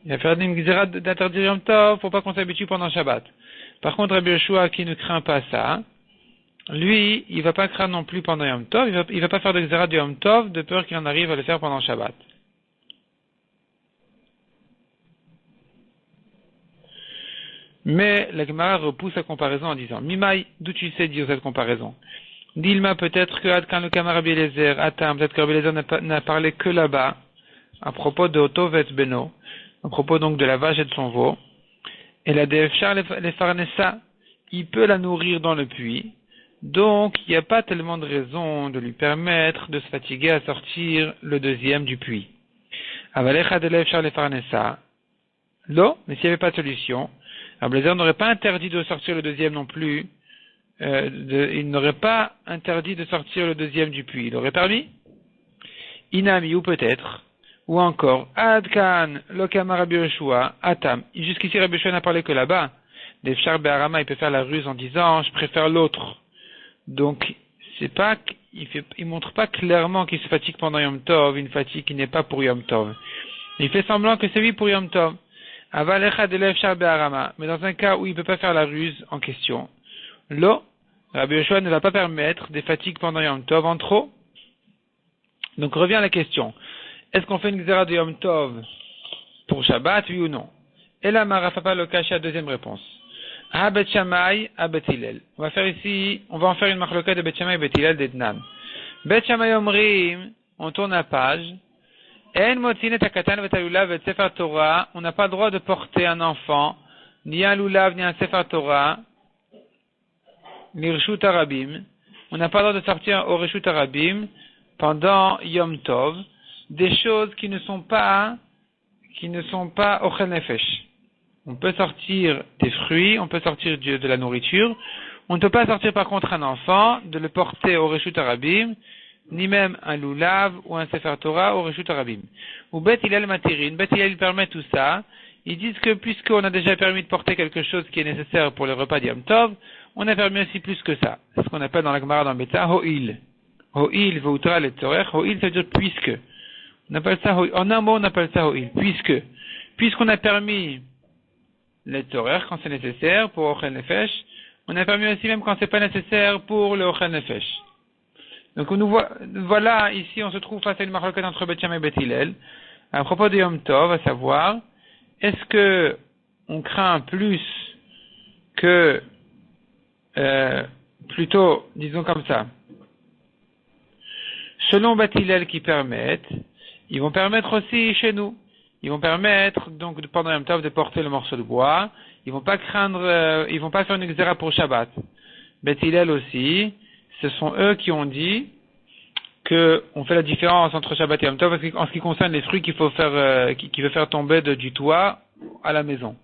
Il va faire une xéra d'interdire Yom Tov pour pas qu'on s'habitue pendant Shabbat. Par contre, Rabbi Yoshua, qui ne craint pas ça, lui, il va pas craindre non plus pendant Yom Tov. Il va pas faire de xéra de Yom Tov de peur qu'il en arrive à le faire pendant Shabbat. Mais la Gemara repousse la comparaison en disant Mimaï, d'où tu sais dire cette comparaison? Dilma, peut-être que Adkan le Kamar Rabbi Eliezer, Atam, peut-être que Rabbi Eliezer n'a parlé que là-bas, à propos de Otovet Beno, à propos donc de la vache et de son veau. Et la Defchar les Farnessa, il peut la nourrir dans le puits, donc il n'y a pas tellement de raison de lui permettre de se fatiguer à sortir le deuxième du puits. Avalecha de Defchar les Farnessa, l'eau, mais s'il n'y avait pas de solution, Rabbi Eliezer n'aurait pas interdit de sortir le deuxième non plus. Il n'aurait pas interdit de sortir le deuxième du puits. Il aurait permis? Inami, ou peut-être. Ou encore, Adkan, Lokama Rabbi Yoshua, Atam. Jusqu'ici, Rabbi Yoshua n'a parlé que là-bas. Defchar Be'arama, il peut faire la ruse en disant, je préfère l'autre. Donc, c'est pas, il montre pas clairement qu'il se fatigue pendant Yom Tov, une fatigue qui n'est pas pour Yom Tov. Il fait semblant que c'est lui pour Yom Tov. Avalecha de Defchar Be'arama. Mais dans un cas où il peut pas faire la ruse en question, l'eau, Rabbi Yoshua ne va pas permettre des fatigues pendant Yom Tov en trop. Donc revient à la question. Est-ce qu'on fait une xéra de Yom Tov pour Shabbat, oui ou non? Et là, Marafapa le cache à deuxième réponse. Ha Bet Shammai, ha Bet Hillel. On va faire ici, on va en faire une marloquette de Bet Shammai et Bet Hillel d'Ednan. Bet Shammai Omrim, on tourne la page. En motzin et hakatan vet halulav et sefer Torah. On n'a pas le droit de porter un enfant, ni un lulav, ni un sefer Torah. L'Irshut Arabim, on n'a pas le droit de sortir au Reshut Arabim pendant Yom Tov, des choses qui ne sont pas Ochel Nefesh. On peut sortir des fruits, on peut sortir de la nourriture, on ne peut pas sortir par contre un enfant, de le porter au Reshut Arabim, ni même un Lulav ou un Sefer Torah au Reshut Arabim. Ou Bet Hillel Matirin, Bet Hillel permet tout ça, ils disent que puisqu'on a déjà permis de porter quelque chose qui est nécessaire pour le repas d'Yom Tov, on a permis aussi plus que ça. C'est ce qu'on appelle dans la Gemara dans Betha, Ho'il. Ho'il, Voutra, le Torah. Ho'il, ça veut dire puisque. On appelle ça Ho'il. En un mot, on appelle ça Ho'il. Puisque. Puisqu'on a permis le Torah quand c'est nécessaire pour Ochel Nefesh, on a permis aussi même quand c'est pas nécessaire pour le Ochel Nefesh. Donc, voilà, ici, on se trouve face à une marloquette entre Bet Shammai et Bet Hillel. À propos de Yom Tov, à savoir, est-ce que on craint plus que plutôt, disons comme ça, selon Bet Hillel qui permettent, ils vont permettre aussi chez nous. Ils vont permettre, donc, pendant Yom Tov de porter le morceau de bois. Ils vont pas craindre, ils vont pas faire une xéra pour Shabbat. Bet Hillel aussi, ce sont eux qui ont dit que on fait la différence entre Shabbat et Yom Tov en ce qui concerne les fruits qu'il faut faire, qui veut faire tomber du toit à la maison.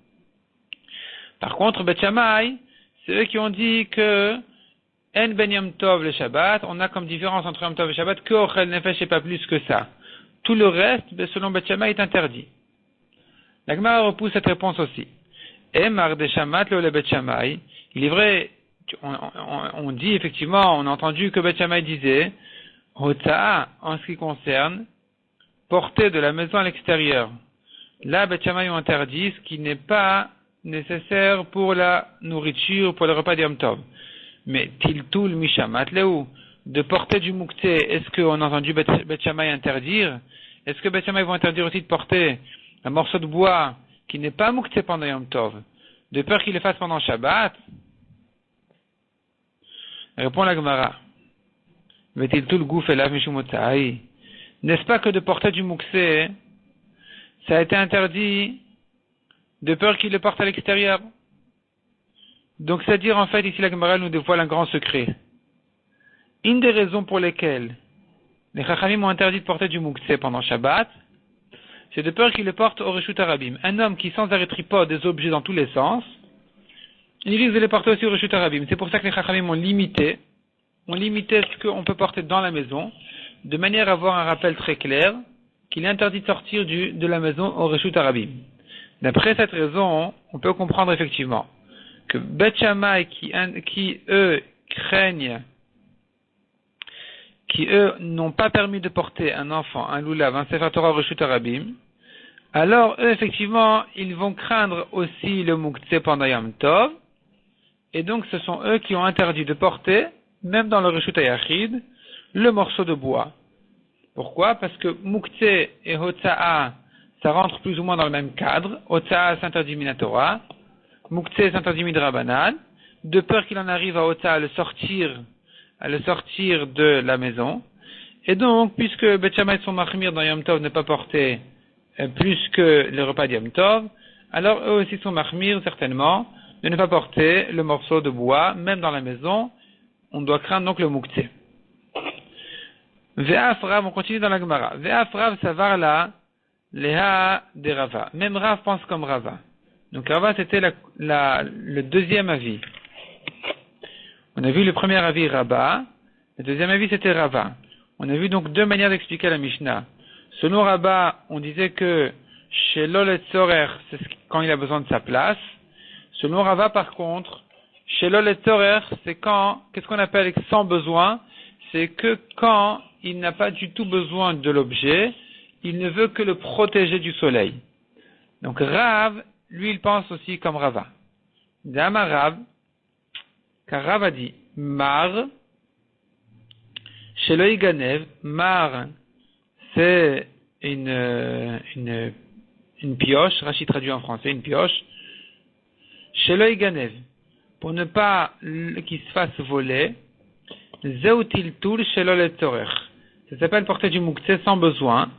Par contre, Bet Shammai, c'est eux qui ont dit que En ben Yom Tov le Shabbat, on a comme différence entre Yom Tov et Shabbat que Ochel Nefesh et pas plus que ça. tout le reste, selon Beth Shammai, est interdit. La Gemara repousse cette réponse aussi. Emar de Shamat le Beth Shammai. Il est vrai, on dit effectivement, on a entendu que Beth Shammai disait, Hota, en ce qui concerne, porter de la maison à l'extérieur. Là, Beth Shammai ont interdit ce qui n'est pas nécessaire pour la nourriture, pour le repas d'Yom Tov. Mais Tiltul Mishamat Lehu, de porter du Moukte, est-ce qu'on a entendu Beth Shammai interdire? Est-ce que Beth Shammai vont interdire aussi de porter un morceau de bois qui n'est pas Moukte pendant Yom Tov, de peur qu'il le fasse pendant Shabbat? Répond la Gemara. Vetiltul Gouf Elav Mishumotai. N'est-ce pas que de porter du Moukse, ça a été interdit de peur qu'il le porte à l'extérieur? Donc, c'est-à-dire, en fait, ici, la Gemara nous dévoile un grand secret. Une des raisons pour lesquelles les Chachamim ont interdit de porter du Moukse pendant Shabbat, c'est de peur qu'il le porte au Reshut Harabim. Un homme qui sans arrêt tripote des objets dans tous les sens, il risque de les porter aussi au Reshut Harabim. C'est pour ça que les Chachamim ont limité ce qu'on peut porter dans la maison, de manière à avoir un rappel très clair qu'il est interdit de sortir de la maison au Reshut Harabim. D'après cette raison, on peut comprendre effectivement que Beth Shammai qui eux n'ont pas permis de porter un enfant, un lulav, un sefer Torah au Reshut Harabim, alors eux effectivement ils vont craindre aussi le Mouktsé pendant Yom Tov, et donc ce sont eux qui ont interdit de porter, même dans le Reshut HaYachid, le morceau de bois. Pourquoi? Parce que Mouktsé et Hotza'a, ça rentre plus ou moins dans le même cadre. Hotza'a s'interdit minatora, Mouktsé s'interdit midrabanan, de peur qu'il en arrive à Hotza'a à le sortir de la maison. Et donc, puisque Beth Shammai sont machmir dans Yom Tov ne pas porter plus que le repas de Yom Tov, alors eux aussi sont machmir certainement de ne pas porter le morceau de bois, même dans la maison. On doit craindre donc le Mouktsé. Ve'af Rav, on continue dans la Gemara. Ve'af Rav savar la Leha de Rava. Même Rav pense comme Rava. Donc Rava c'était le deuxième avis. On a vu le premier avis Rabba, le deuxième avis c'était Rava. On a vu donc deux manières d'expliquer la Mishnah. Selon Rabba, on disait que chez Lolet Sorer, c'est quand il a besoin de sa place. Selon Rava par contre, chez Lolet Sorer, c'est qu'est-ce qu'on appelle sans besoin? C'est que quand il n'a pas du tout besoin de l'objet, il ne veut que le protéger du soleil. Donc Rav, lui, il pense aussi comme Rava. Dama Rav, car Rav a dit, Mar, chez le Ganev, Mar, c'est une pioche, Rachid traduit en français, une pioche, chez le Ganev, pour ne pas qu'il se fasse voler, Zeutil Toul chez le Tzorer. Ça s'appelle porter du Mouktsé sans besoin,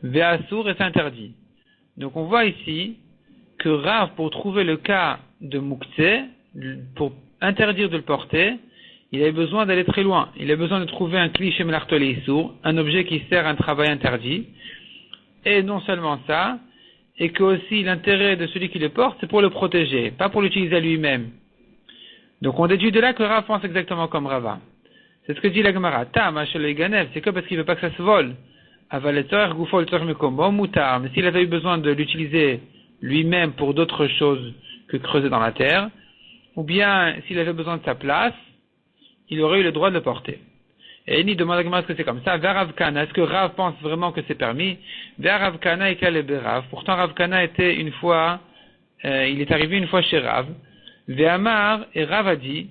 Ve'asur et c'est interdit. Donc on voit ici que Rav, pour trouver le cas de Mouktsé, pour interdire de le porter, il a besoin d'aller très loin. Il a besoin de trouver un cliché melartolé sourd, un objet qui sert à un travail interdit. Et non seulement ça, et que aussi l'intérêt de celui qui le porte, c'est pour le protéger, pas pour l'utiliser à lui-même. Donc on déduit de là que Rav pense exactement comme Rava. C'est ce que dit la Gemara. C'est que parce qu'il veut pas que ça se vole. Mais s'il avait eu besoin de l'utiliser lui-même pour d'autres choses que creuser dans la terre, ou bien s'il avait besoin de sa place, il aurait eu le droit de le porter. Et il demande à Gemara est-ce que c'est comme ça. Vers Rav Kana, est-ce que Rav pense vraiment que c'est permis? Vers Rav Kana et Kaleb Rav. Pourtant Rav Kana était il est arrivé une fois chez Rav. Ve'amar et Rav a dit,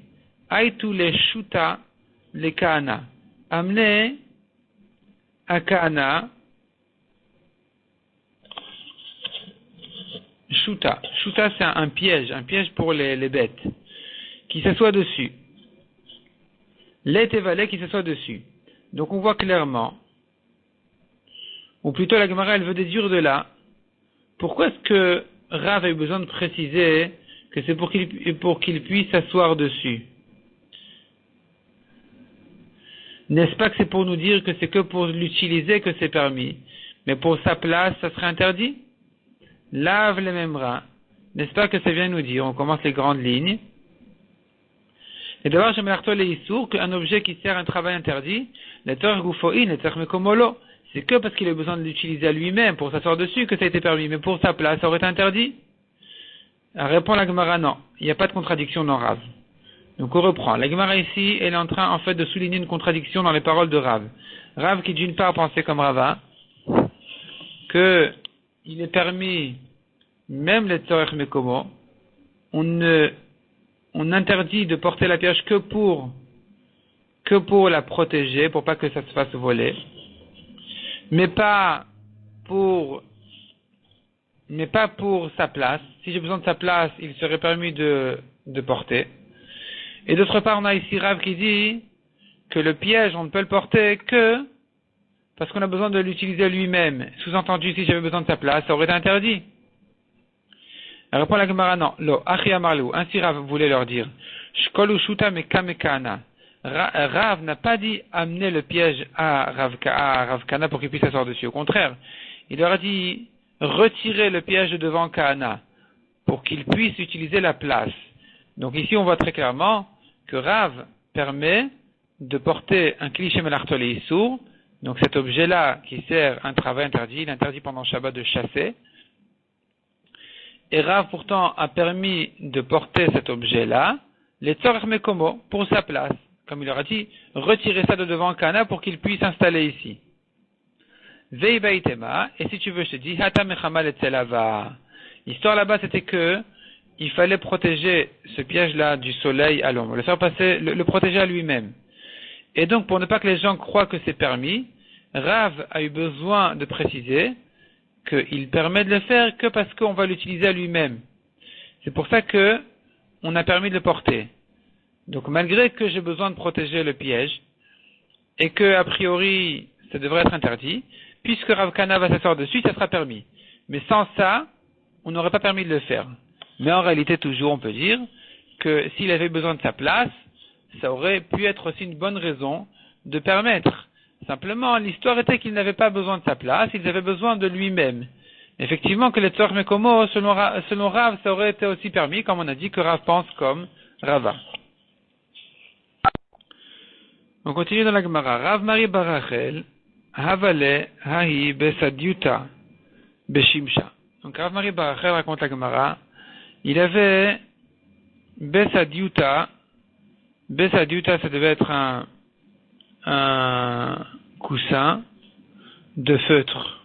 Aïtou les shuta les Kana. Amenez à Kana. Shuta. Shuta c'est un piège pour les bêtes. Qui s'assoit dessus. Les Tevalé qui s'assoit dessus. Donc on voit clairement, ou plutôt la Gemara elle veut déduire de là, pourquoi est-ce que Rav a eu besoin de préciser que c'est pour qu'il puisse s'asseoir dessus? N'est-ce pas que c'est pour nous dire que c'est que pour l'utiliser que c'est permis, mais pour sa place ça serait interdit? Lave les mêmes rats. N'est-ce pas que ça vient nous dire, on commence les grandes lignes. Et d'abord, je me l'artole les issour, qu'un objet qui sert à un travail interdit, c'est c'est que parce qu'il a besoin de l'utiliser à lui-même pour s'asseoir dessus que ça a été permis. Mais pour sa place, ça aurait été interdit? Répond la Gemara, non. Il n'y a pas de contradiction dans Rav. Donc on reprend. La Gemara ici, elle est en train en fait de souligner une contradiction dans les paroles de Rav. Rav qui d'une part pensait comme Rava, que il est permis, même les tzorech mekomo, on interdit de porter la pioche que pour la protéger, pour pas que ça se fasse voler, mais pas pour sa place. Si j'ai besoin de sa place, il serait permis de porter. Et d'autre part, on a ici Rav qui dit que le piège, on ne peut le porter que parce qu'on a besoin de l'utiliser lui-même. Sous-entendu, si j'avais besoin de sa place, ça aurait été interdit. Elle répond la Gemara, non. Lo, achi amarlu. Ainsi Rav voulait leur dire. Shkolu shuta mekamekana. Rav n'a pas dit amener le piège à Rav Kana pour qu'il puisse s'asseoir dessus. Au contraire, il leur a dit retirer le piège devant Kana pour qu'il puisse utiliser la place. Donc ici, on voit très clairement que Rav permet de porter un cliché melartolé sourd. Donc cet objet-là qui sert un travail interdit, il est interdit pendant Shabbat de chasser. Et Rav pourtant a permis de porter cet objet-là, les tzorech mekomo, pour sa place. Comme il leur a dit, retirez ça de devant Kana pour qu'il puisse s'installer ici. Vei baitema, et si tu veux, je te dis, hata mechamal etzelava. L'histoire là-bas, c'était que il fallait protéger ce piège-là du soleil à l'ombre, le faire passer, le protéger à lui-même. Et donc, pour ne pas que les gens croient que c'est permis, Rav a eu besoin de préciser qu'il permet de le faire que parce qu'on va l'utiliser à lui-même. C'est pour ça que on a permis de le porter. Donc, malgré que j'ai besoin de protéger le piège, et que, a priori, ça devrait être interdit, puisque Rav Kana va s'asseoir dessus, ça sera permis. Mais sans ça, on n'aurait pas permis de le faire. Mais en réalité, toujours, on peut dire que s'il avait besoin de sa place, ça aurait pu être aussi une bonne raison de permettre. Simplement, l'histoire était qu'il n'avait pas besoin de sa place, il avait besoin de lui-même. Effectivement, que les tzorech mekomo, selon Rav, ça aurait été aussi permis, comme on a dit que Rav pense comme Rava. On continue dans la Gemara. Rav Mari Barachel, Havale, Hahi, Besadiuta, Beshimsha. Donc Rav Mari Barachel raconte la Gemara. Il avait Besadiuta, ça devait être un coussin de feutre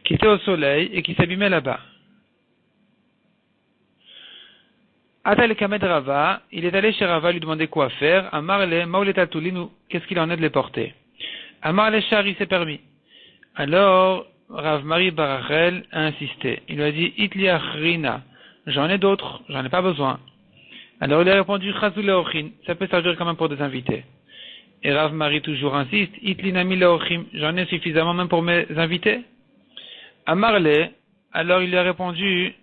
qui était au soleil et qui s'abîmait là-bas. Atal Kamed Rava, il est allé chez Rava lui demander quoi faire. Amarle, Mauletatulinu, qu'est-ce qu'il en est de les porter? Amarle Shari, c'est permis. Alors, Rav Mari Barachel a insisté. Il lui a dit, Itli Achrina, j'en ai d'autres, j'en ai pas besoin. Alors il a répondu, Chazou Leochin, ça peut servir quand même pour des invités. Et Rav Mari toujours insiste, Itli Nami Leochim, j'en ai suffisamment même pour mes invités. Amarle, alors il lui a répondu,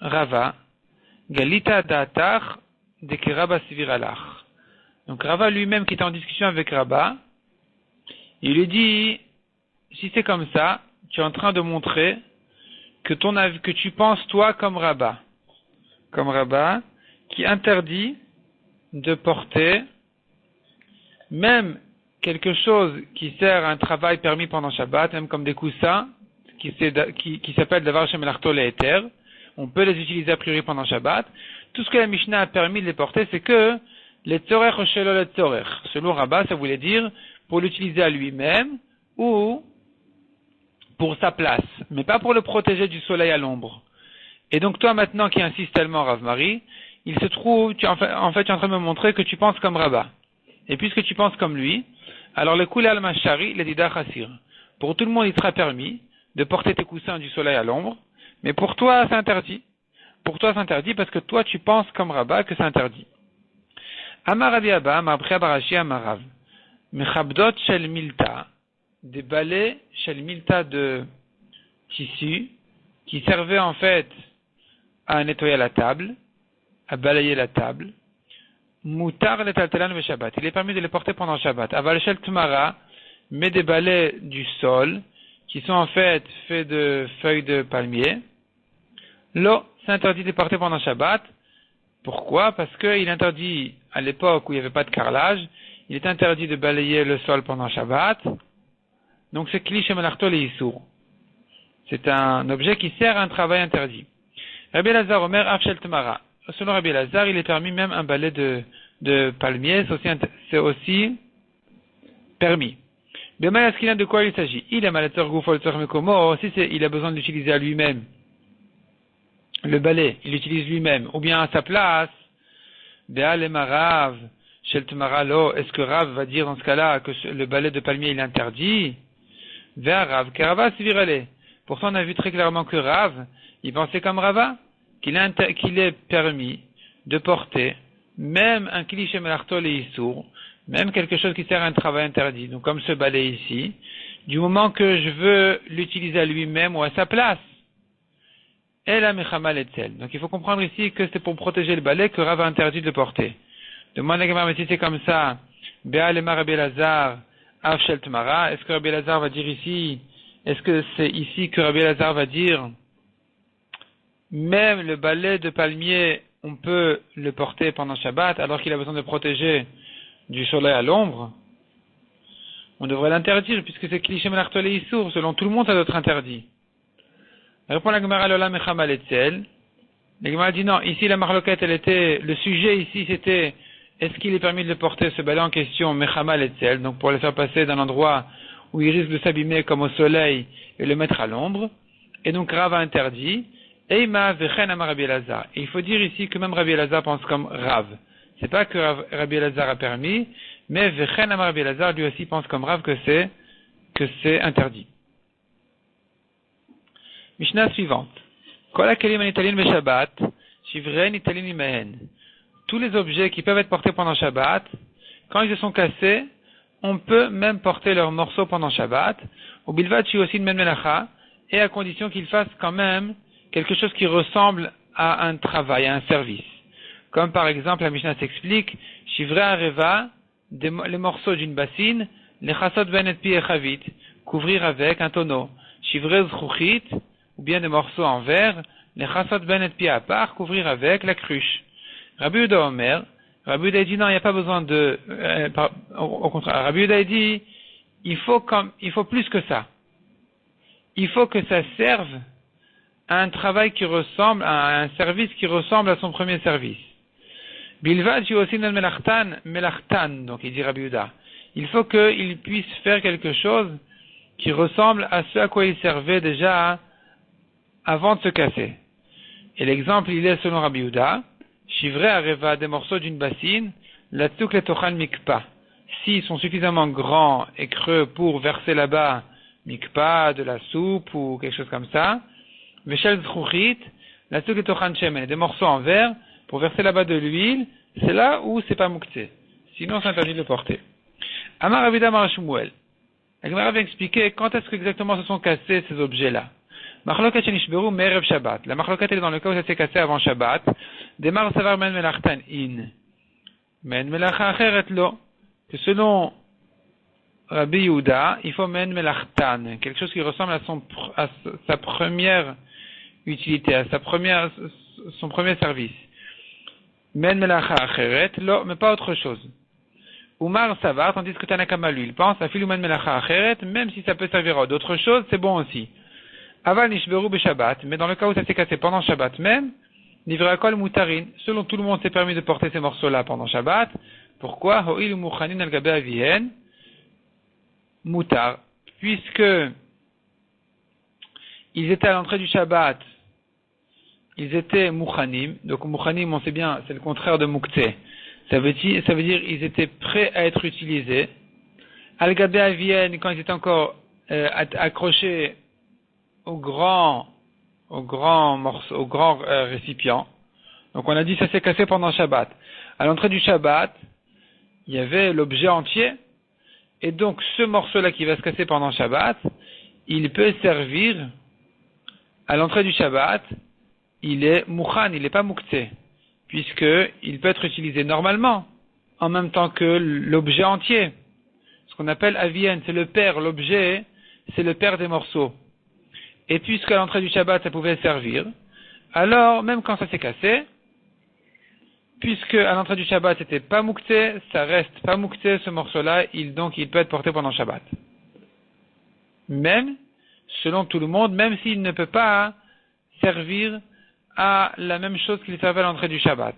Rava, Galita Da'atar de Keraba Sviralach. Donc Rava lui-même qui était en discussion avec Rabba, il lui dit, si c'est comme ça, tu es en train de montrer que tu penses toi comme Rabba, qui interdit de porter même quelque chose qui sert à un travail permis pendant Shabbat, même comme des coussins, qui s'appelle Davar Shem Elarto Le'eter. On peut les utiliser a priori pendant Shabbat. Tout ce que la Mishnah a permis de les porter, c'est que les tzorech ou shelo les tzorech. Selon Rabbah, ça voulait dire pour l'utiliser à lui-même ou pour sa place, mais pas pour le protéger du soleil à l'ombre. Et donc toi maintenant qui insistes tellement, Rav Mari, il se trouve, en fait tu es en train de me montrer que tu penses comme Rabbah. Et puisque tu penses comme lui, alors le kula al-mashari, le dida chassir. Pour tout le monde, il sera permis de porter tes coussins du soleil à l'ombre, mais pour toi, c'est interdit. Pour toi, c'est interdit parce que toi, tu penses comme Rabbah que c'est interdit. Amar Rabi Abba, Amar Barashi, Amarav. Mechabdot shel milta, des balais shel milta de tissu, qui servaient en fait à nettoyer la table, à balayer la table. Moutar le taltelan ve Shabbat. Il est permis de les porter pendant Shabbat. Aval shel tmara, mais des balais du sol, qui sont en fait faits de feuilles de palmier. L'eau, c'est interdit de les porter pendant Shabbat. Pourquoi? Parce qu'il est interdit, à l'époque où il n'y avait pas de carrelage, il est interdit de balayer le sol pendant Shabbat. Donc c'est kli shemelarto le issour. C'est un objet qui sert à un travail interdit. Rabbi Elazar Omer Afshel Tmara. Selon Rabbi Elazar, il est permis même un balai de palmier, c'est aussi permis. De quoi il s'agit? Il est malateur goufol mekomo, si il a besoin de l'utiliser à lui-même, le balai, il l'utilise lui-même, ou bien à sa place, Be'alema Shel Tmara lo, est-ce que Rav va dire dans ce cas-là que le balai de palmier il est interdit? Vers Rav, Karava Svirale. Pourtant on a vu très clairement que Rav, il pensait comme Rava, qu'il est permis de porter même un cliché melartol et issour, même quelque chose qui sert à un travail interdit, donc comme ce balai ici, du moment que je veux l'utiliser à lui-même ou à sa place. Et la mechamal etzel. Donc il faut comprendre ici que c'est pour protéger le balai que Rav a interdit de le porter. Demande la Gemara, mais si c'est comme ça, Be'alema Rabbi Elazar, Afshel Tmara, est-ce que Rabbi Elazar va dire ici, est-ce que c'est ici que Rabbi Elazar va dire, même le balai de palmier, on peut le porter pendant Shabbat, alors qu'il a besoin de protéger du soleil à l'ombre? On devrait l'interdire, puisque c'est cliché melartol et issour, selon tout le monde, ça doit être interdit. Répond la Gemara, Lola Mechamal Etzel. La Gemara dit non, ici la marloquette, le sujet ici c'était, est-ce qu'il est permis de le porter, ce balai en question, Mechamal Etzel, donc pour le faire passer d'un endroit où il risque de s'abîmer comme au soleil et le mettre à l'ombre. Et donc Rav a interdit. Eima vechen amar Rabbi Elazar. Et il faut dire ici que même Rabbi Elazar pense comme Rav. C'est pas que Rabbi Elazar a permis, mais vechen amar Rabbi Elazar lui aussi pense comme Rav que c'est interdit. Mishnah suivante. Kol hakelim anitalin beShabbat, shivren nitalin imehen. Tous les objets qui peuvent être portés pendant Shabbat, quand ils se sont cassés, on peut même porter leurs morceaux pendant Shabbat, ou bilvat shi aussi de men melacha, et à condition qu'ils fassent quand même quelque chose qui ressemble à un travail, à un service. Comme par exemple, la Mishnah s'explique, Shivrei Areva, les morceaux d'une bassine, les chassot ben et pi echavit, couvrir avec un tonneau. Shivrei zchuchit, ou bien des morceaux en verre, les chassot ben et pi à part, couvrir avec la cruche. Rabbi Yehuda Omer, Rabbi Yehuda dit non, il n'y a pas besoin de, au contraire, Rabbi Yehuda dit, il faut plus que ça. Il faut que ça serve à un travail qui ressemble, à un service qui ressemble à son premier service. Bilvad aussi melachtan, donc il dit Rabbi Yehuda. Il faut qu'il puisse faire quelque chose qui ressemble à ce à quoi il servait déjà avant de se casser. Et l'exemple, il est selon Rabbi Yehuda, Shivrei Areva, des morceaux d'une bassine, Latsuk letochan mikpa. S'ils sont suffisamment grands et creux pour verser là-bas mikpa, de la soupe ou quelque chose comme ça, Veshel zchuchit, Latsuk letochan shemen, des morceaux en verre pour verser là-bas de l'huile, c'est là où c'est pas muktzeh. Sinon, c'est interdit de le porter. Amar Rabbi Yehuda Amar Shmuel. La Gemara va expliquer quand est-ce que exactement se sont cassés ces objets-là. Machloket shenishberu me'erev Shabbat. La machloket est dans le cas où ça s'est cassé avant Shabbat. Demar savar men melachtan in. Men melacha acheret lo. Que selon Rabbi Yehuda, il faut men melachtan. Quelque chose qui ressemble à sa première utilité, à son premier service. Men melacha acheret lo, mais pas autre chose. Umar savar, tandis que Tanakama lui, il pense à filumen melacha acheret, même si ça peut servir à d'autres choses, c'est bon aussi. Aval nishberu be-Shabbat, mais dans le cas où ça s'est cassé pendant Shabbat même, nivrakol mutarin, selon tout le monde c'est permis de porter ces morceaux-là pendant Shabbat. Pourquoi? Ho'il muchanin al-gabe avihen, mutar, puisque ils étaient à l'entrée du Shabbat, ils étaient muchanim, donc muchanim on sait bien, c'est le contraire de muktzeh. Ça veut dire ils étaient prêts à être utilisés. Al-gabe avihen, quand ils étaient encore accrochés au grand récipient. Donc on a dit ça s'est cassé pendant Shabbat. À l'entrée du Shabbat, il y avait l'objet entier, et donc ce morceau-là qui va se casser pendant Shabbat, il peut servir à l'entrée du Shabbat, il est mukhan, il n'est pas muktzeh, puisque il peut être utilisé normalement, en même temps que l'objet entier. Ce qu'on appelle avien, c'est le père, l'objet, c'est le père des morceaux. Et puisque à l'entrée du Shabbat, ça pouvait servir, alors, même quand ça s'est cassé, puisque à l'entrée du Shabbat, c'était pas muktzeh, ça reste pas muktzeh, ce morceau-là, donc il peut être porté pendant Shabbat. même selon tout le monde, même s'il ne peut pas servir à la même chose qu'il servait à l'entrée du Shabbat.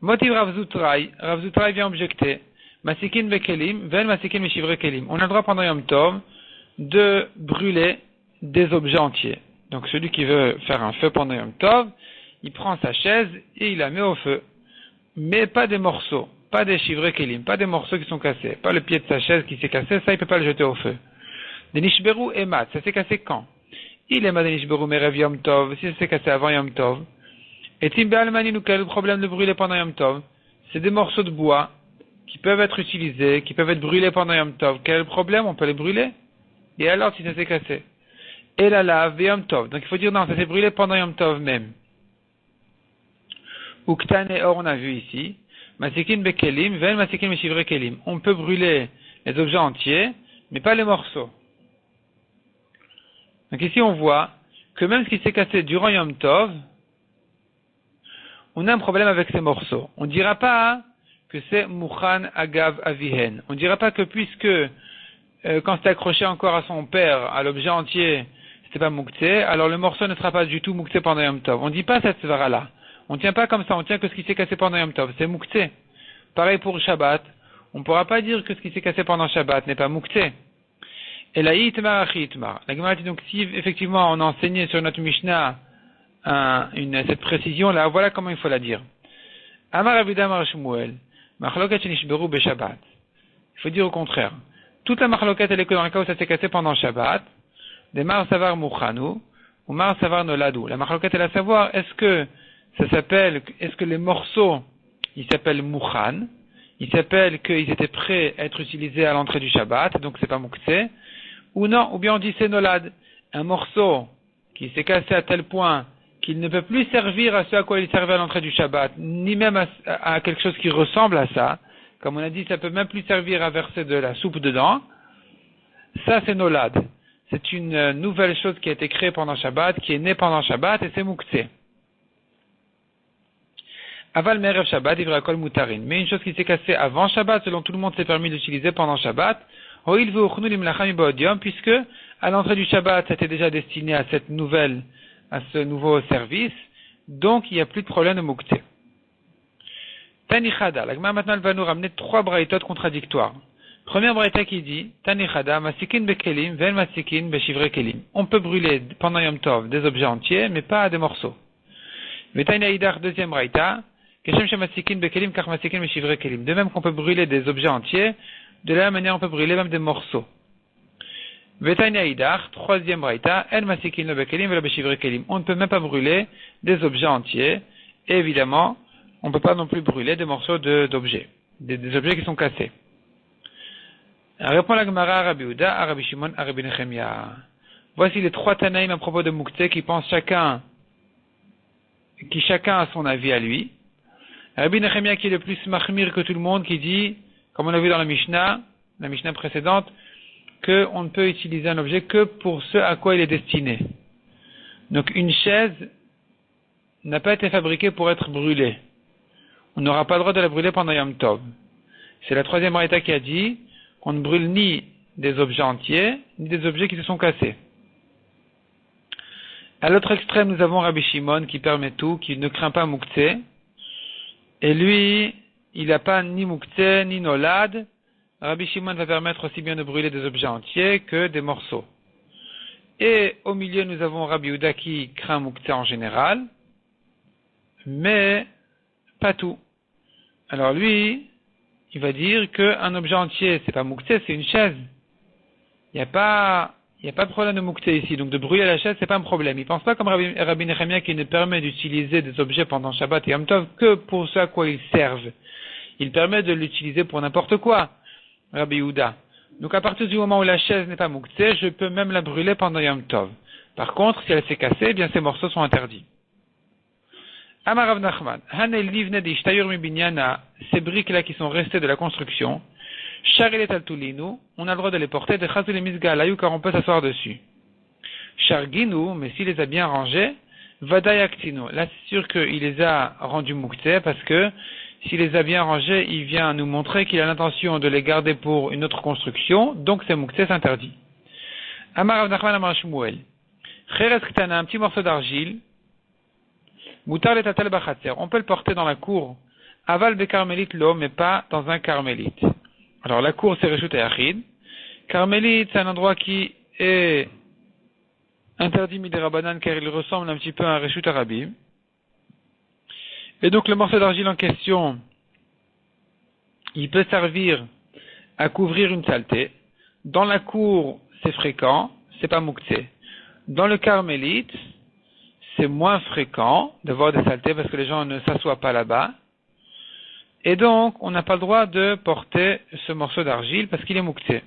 Motiv Rav Zutrai vient objecter. Masikin bekelim, ven masikin meshivre kelim. On a le droit pendant Yom Tov de brûler des objets entiers. Donc celui qui veut faire un feu pendant Yom Tov, il prend sa chaise et il la met au feu. Mais pas des morceaux, pas des shivre kelim, pas des morceaux qui sont cassés, pas le pied de sa chaise qui s'est cassé, ça il peut pas le jeter au feu. Des nishberu et mat, ça s'est cassé quand? Il est mat des nishberu merev Yom Tov, si ça s'est cassé avant Yom Tov. Et Timbe Almani nous quel problème de brûler pendant Yom Tov? C'est des morceaux de bois qui peuvent être utilisés, qui peuvent être brûlés pendant Yom Tov. Quel problème? On peut les brûler. Et alors si ça s'est cassé? Et la lave Yom Tov. Donc il faut dire non, ça s'est brûlé pendant Yom Tov même. Uktan et or on a vu ici. Masikin bekelim, ven masikin meshivre kelim. On peut brûler les objets entiers, mais pas les morceaux. Donc ici on voit que même ce qui s'est cassé durant Yom Tov, on a un problème avec ces morceaux. On ne dira pas que c'est Mouchan Agav Avihen. On ne dira pas que puisque quand c'est accroché encore à son père, à l'objet entier, c'était pas Mouktsé, alors le morceau ne sera pas du tout Mouktsé pendant Yom Tov. On ne dit pas cette svara-là. On ne tient pas comme ça, on tient que ce qui s'est cassé pendant Yom Tov, c'est Mouktsé. Pareil pour Shabbat. On ne pourra pas dire que ce qui s'est cassé pendant Shabbat n'est pas Mouktsé. Et la Yitmar Achi Yitmar. La Gemara dit donc si effectivement on a enseigné sur notre Mishnah cette précision là, voilà comment il faut la dire. Amar Avidah Amar Shmuel, Machloket Shenishberu Beshabbat. Il faut dire au contraire. Toute la Machloket elle est que dans le cas où ça s'est cassé pendant Shabbat, des Mar Savar Mouchanu, ou Mar Savar Noladu. La Machloket elle est à savoir, est-ce que les morceaux, ils s'appellent Mouchan, ils s'appellent qu'ils étaient prêts à être utilisés à l'entrée du Shabbat, donc c'est pas Mouktsé, ou non, ou bien on dit c'est Nolad, un morceau qui s'est cassé à tel point qu'il ne peut plus servir à ce à quoi il servait à l'entrée du Shabbat, ni même à quelque chose qui ressemble à ça. Comme on a dit, ça peut même plus servir à verser de la soupe dedans. Ça, c'est Nolad. C'est une nouvelle chose qui a été créée pendant Shabbat, qui est née pendant Shabbat, et c'est Mouktsé. Aval Merev Shabbat, Ivra Kol Mutarin. Mais une chose qui s'est cassée avant Shabbat, selon tout le monde s'est permis d'utiliser pendant Shabbat, Hoil Veuchnu Limlacham Ibodium, puisque à l'entrée du Shabbat, c'était déjà destiné à ce nouveau service, donc il n'y a plus de problème de Mouktsé. Tanichada, la Gemara maintenant elle va nous ramener 3 braïtotes contradictoires. Première braïta qui dit, Tanichada, Masikin Bekelim, Ven Masikin Beshivre Kelim. On peut brûler pendant Yom Tov des objets entiers, mais pas des morceaux. Vetainaïdar, deuxième braïta, Keshem Shemasikin Bekelim, Kar Masikin Beshivre Kelim. De même qu'on peut brûler des objets entiers, de la même manière on peut brûler même des morceaux. Vetaïna Idar, troisième braïta, En Masikin le Bekelim ve le Beshivre Kelim. On ne peut même pas brûler des objets entiers, et évidemment, on ne peut pas non plus brûler des morceaux d'objets, des objets qui sont cassés. Répond la Gemara à Rabbi Yehuda, à Rabbi Shimon, à Rabbi Nechemia. Voici les 3 Tanaïm à propos de Mouktsé qui pensent chacun a son avis à lui. Rabbi Nechemia qui est le plus mahmir que tout le monde, qui dit, comme on l'a vu dans la Mishnah précédente, qu'on ne peut utiliser un objet que pour ce à quoi il est destiné. Donc une chaise n'a pas été fabriquée pour être brûlée. On n'aura pas le droit de la brûler pendant Yom Tov. C'est la 3e braïta qui a dit qu'on ne brûle ni des objets entiers, ni des objets qui se sont cassés. À l'autre extrême, nous avons Rabbi Shimon qui permet tout, qui ne craint pas Mouktsé. Et lui, il n'a pas ni Mouktsé, ni Nolad. Rabbi Shimon va permettre aussi bien de brûler des objets entiers que des morceaux. Et au milieu, nous avons Rabbi Yehuda qui craint Mouktsé en général, mais pas tout. Alors lui, il va dire qu'un objet entier, c'est pas Mouktsé, c'est une chaise. Il n'y a pas de problème de Mouktsé ici, donc de brûler la chaise, c'est pas un problème. Il pense pas comme Rabbi Nechemia qui ne permet d'utiliser des objets pendant Shabbat et Yom Tov que pour ce à quoi ils servent. Il permet de l'utiliser pour n'importe quoi. Rabbi Yehuda. Donc à partir du moment où la chaise n'est pas Mouktsé, je peux même la brûler pendant Yom Tov. Par contre, si elle s'est cassée, eh bien ces morceaux sont interdits. Amar Rav Nachman, Hanel livne de ishtayur mi binyana, ces briques-là qui sont restées de la construction, Sharilet al-tulinu, on a le droit de les porter, de chazul et misgalayou, car on peut s'asseoir dessus. Sharginu, mais s'il les a bien rangés, Vadayaktinu, là c'est sûr qu'il les a rendus Mouktsé, parce que s'il les a bien rangés, il vient nous montrer qu'il a l'intention de les garder pour une autre construction, donc c'est Mouktsé, c'est interdit. Amar Rav Nachman Amar Shmuel. Cheres Ktana, un petit morceau d'argile. Moutar le tatel bachatzer. On peut le porter dans la cour. Aval be carmélite lo, mais pas dans un carmélite. Alors la cour c'est Reshut Yachid. Carmélite, c'est un endroit qui est interdit midirabanan car il ressemble un petit peu à un Reshut Arabim. Et donc le morceau d'argile en question, il peut servir à couvrir une saleté. Dans la cour, c'est fréquent, c'est pas Mouktsé. Dans le carmélite, c'est moins fréquent de voir des saletés parce que les gens ne s'assoient pas là-bas. Et donc, on n'a pas le droit de porter ce morceau d'argile parce qu'il est Mouktsé.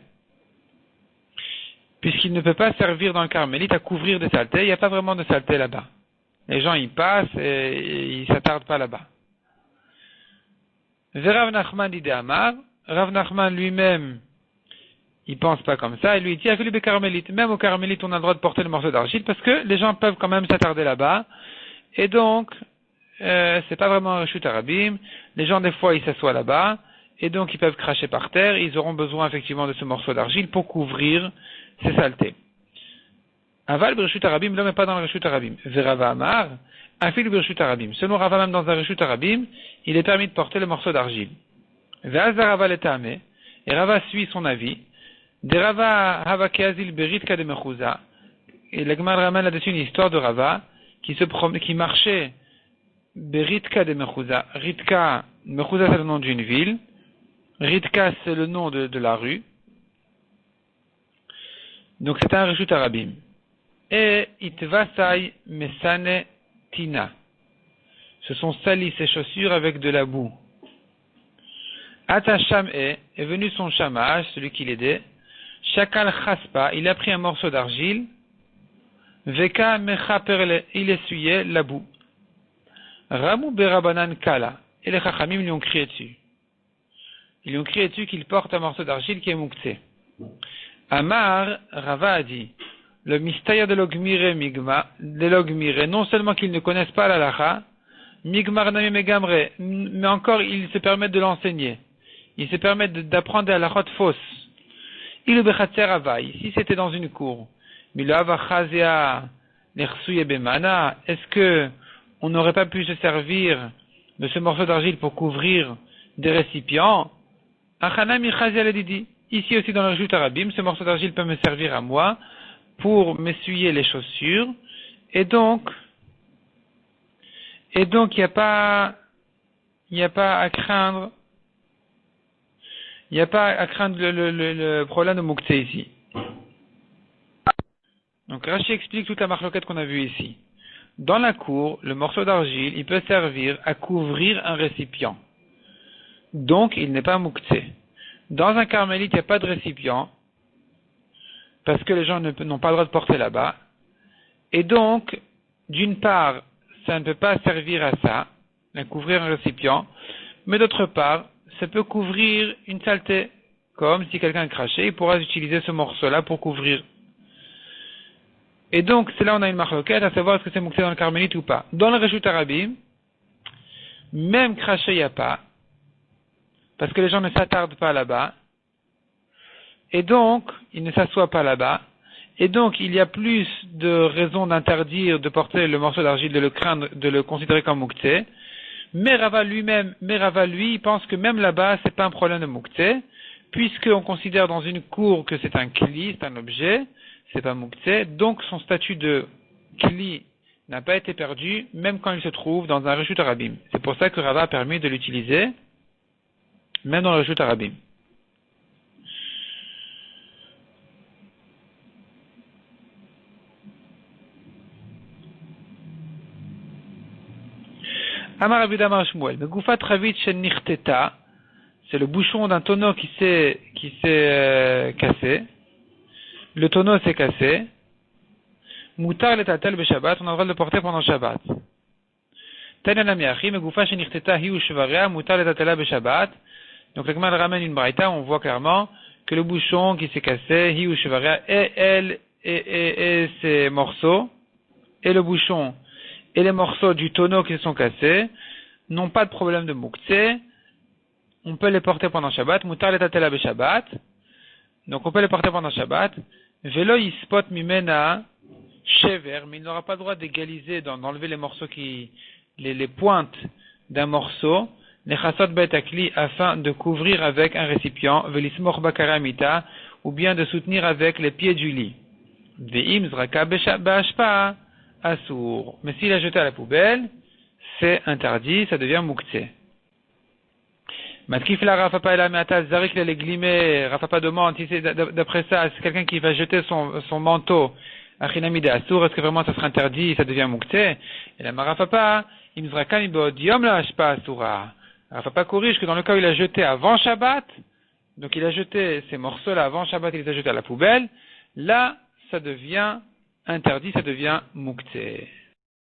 Puisqu'il ne peut pas servir dans le carmélite à couvrir des saletés, il n'y a pas vraiment de saleté là-bas. Les gens y passent et ils s'attardent pas là-bas. Rav Nachman dit Amar, Rav Nachman lui-même, il pense pas comme ça, et lui il dit Afilou be carmélite. Même au carmélite, on a le droit de porter le morceau d'argile parce que les gens peuvent quand même s'attarder là-bas. Et donc, c'est pas vraiment un Reshut Arabim. Les gens, des fois, ils s'assoient là-bas. Et donc, ils peuvent cracher par terre. Ils auront besoin, effectivement, de ce morceau d'argile pour couvrir ces saletés. Aval Reshut Arabim, l'homme n'est pas dans le Reshut Arabim. Verava Amar, Afil Reshut Arabim. Selon Rava, même dans un Reshut Arabim, il est permis de porter le morceau d'argile. Ve'azar Rava l'etame. Et Rava suit son avis. De Rava Hava Keazil Beritka de Mechouza. Et le Gemara ramène là-dessus une histoire de Rava qui marchait Beritka de Mechouza. Ritka, Mechouza c'est le nom d'une ville. Ritka c'est le nom de la rue. Donc c'est un Reshut Arabim. Et Itvasai Mesane Tina. Se sont salis ses chaussures avec de la boue. Atasham est venu son chamage, celui qui l'aidait. Shakal Chaspa, il a pris un morceau d'argile. Veka Mecha Perle, il essuyait la boue. Ramu Berabanan Kala. Et les Chachamim lui ont crié dessus. Ils lui ont crié dessus qu'il porte un morceau d'argile qui est Mouktsé. Amar, Rava a dit. Le mystère de l'ogmire migma, de l'ogmire, non seulement qu'ils ne connaissent pas la lacha, migmar nami megamre, mais encore ils se permettent de l'enseigner. Ils se permettent d'apprendre la lachot fausse. Il ou bechatzer avai, si c'était dans une cour, milo avachazia nersuye bemana, est-ce que on n'aurait pas pu se servir de ce morceau d'argile pour couvrir des récipients? Achana michazia le didi. Ici aussi dans le Reshut Arabim, ce morceau d'argile peut me servir à moi pour m'essuyer les chaussures, et donc il n'y a pas à craindre le problème de Mouktsé ici. Donc Rashi explique toute la marloquette qu'on a vue ici. Dans la cour, le morceau d'argile, il peut servir à couvrir un récipient. Donc il n'est pas Mouktsé. Dans un carmélite, il n'y a pas de récipient, parce que les gens n'ont pas le droit de porter là-bas. Et donc, d'une part, ça ne peut pas servir à ça, à couvrir un récipient, mais d'autre part, ça peut couvrir une saleté, comme si quelqu'un crachait, il pourra utiliser ce morceau-là pour couvrir. Et donc, c'est là où on a une marloquette, à savoir est-ce que c'est Mouktsé dans le carmélite ou pas. Dans le Reshut Arabim, même cracher, il n'y a pas, parce que les gens ne s'attardent pas là-bas, et donc, ils ne s'assoient pas là-bas, et donc, il y a plus de raisons d'interdire de porter le morceau d'argile, de le craindre, de le considérer comme Mouktsé. Mais Rava, lui, il pense que même là-bas, c'est pas un problème de Mouktsé, puisqu'on considère dans une cour que c'est un kli, c'est un objet, c'est pas Mouktsé, donc son statut de kli n'a pas été perdu, même quand il se trouve dans un Reshut Arabim. C'est pour ça que Rava a permis de l'utiliser, même dans le Reshut Arabim. Amar Rabbi Amar Shmuel, Megufat Ravit Shen Nichteta, c'est le bouchon d'un tonneau qui s'est cassé. Le tonneau s'est cassé. Moutar le tatel be Shabbat, on a le droit de le porter pendant Shabbat. Tanya Namiachi, Megufat Shen Nichteta hi ushvaria, Moutar le tatela be Shabbat. Donc le Gemara ramène une braïta, on voit clairement que le bouchon qui s'est cassé, hi ushvaria, et elle et ses morceaux, et le bouchon et les morceaux du tonneau qui se sont cassés, n'ont pas de problème de mouktsé, on peut les porter pendant Shabbat, mutar letatela beShabbat, donc on peut les porter pendant Shabbat, velo yispot mimena shever, mais il n'aura pas le droit d'égaliser, d'enlever les morceaux les pointes d'un morceau, les chassot betakli, afin de couvrir avec un récipient, velismor bakaramita, ou bien de soutenir avec les pieds du lit. Ve'im zraka be'ashpa asur. Mais s'il a jeté à la poubelle, c'est interdit, ça devient mouktsé. Matkif la Rafapa et la Meata Zarik les glimés, Rafapa demande si c'est d'après ça, c'est quelqu'un qui va jeter son manteau à Chinamide Assour, est-ce que vraiment ça sera interdit, ça devient mouktsé? Et la Marafapa, il nous rakam ibodium la Ashpa Assoura. Rafapa corrige que dans le cas où il a jeté avant Shabbat, donc il a jeté ces morceaux-là avant Shabbat, il les a jetés à la poubelle, là, ça devient interdit, ça devient mouktsé.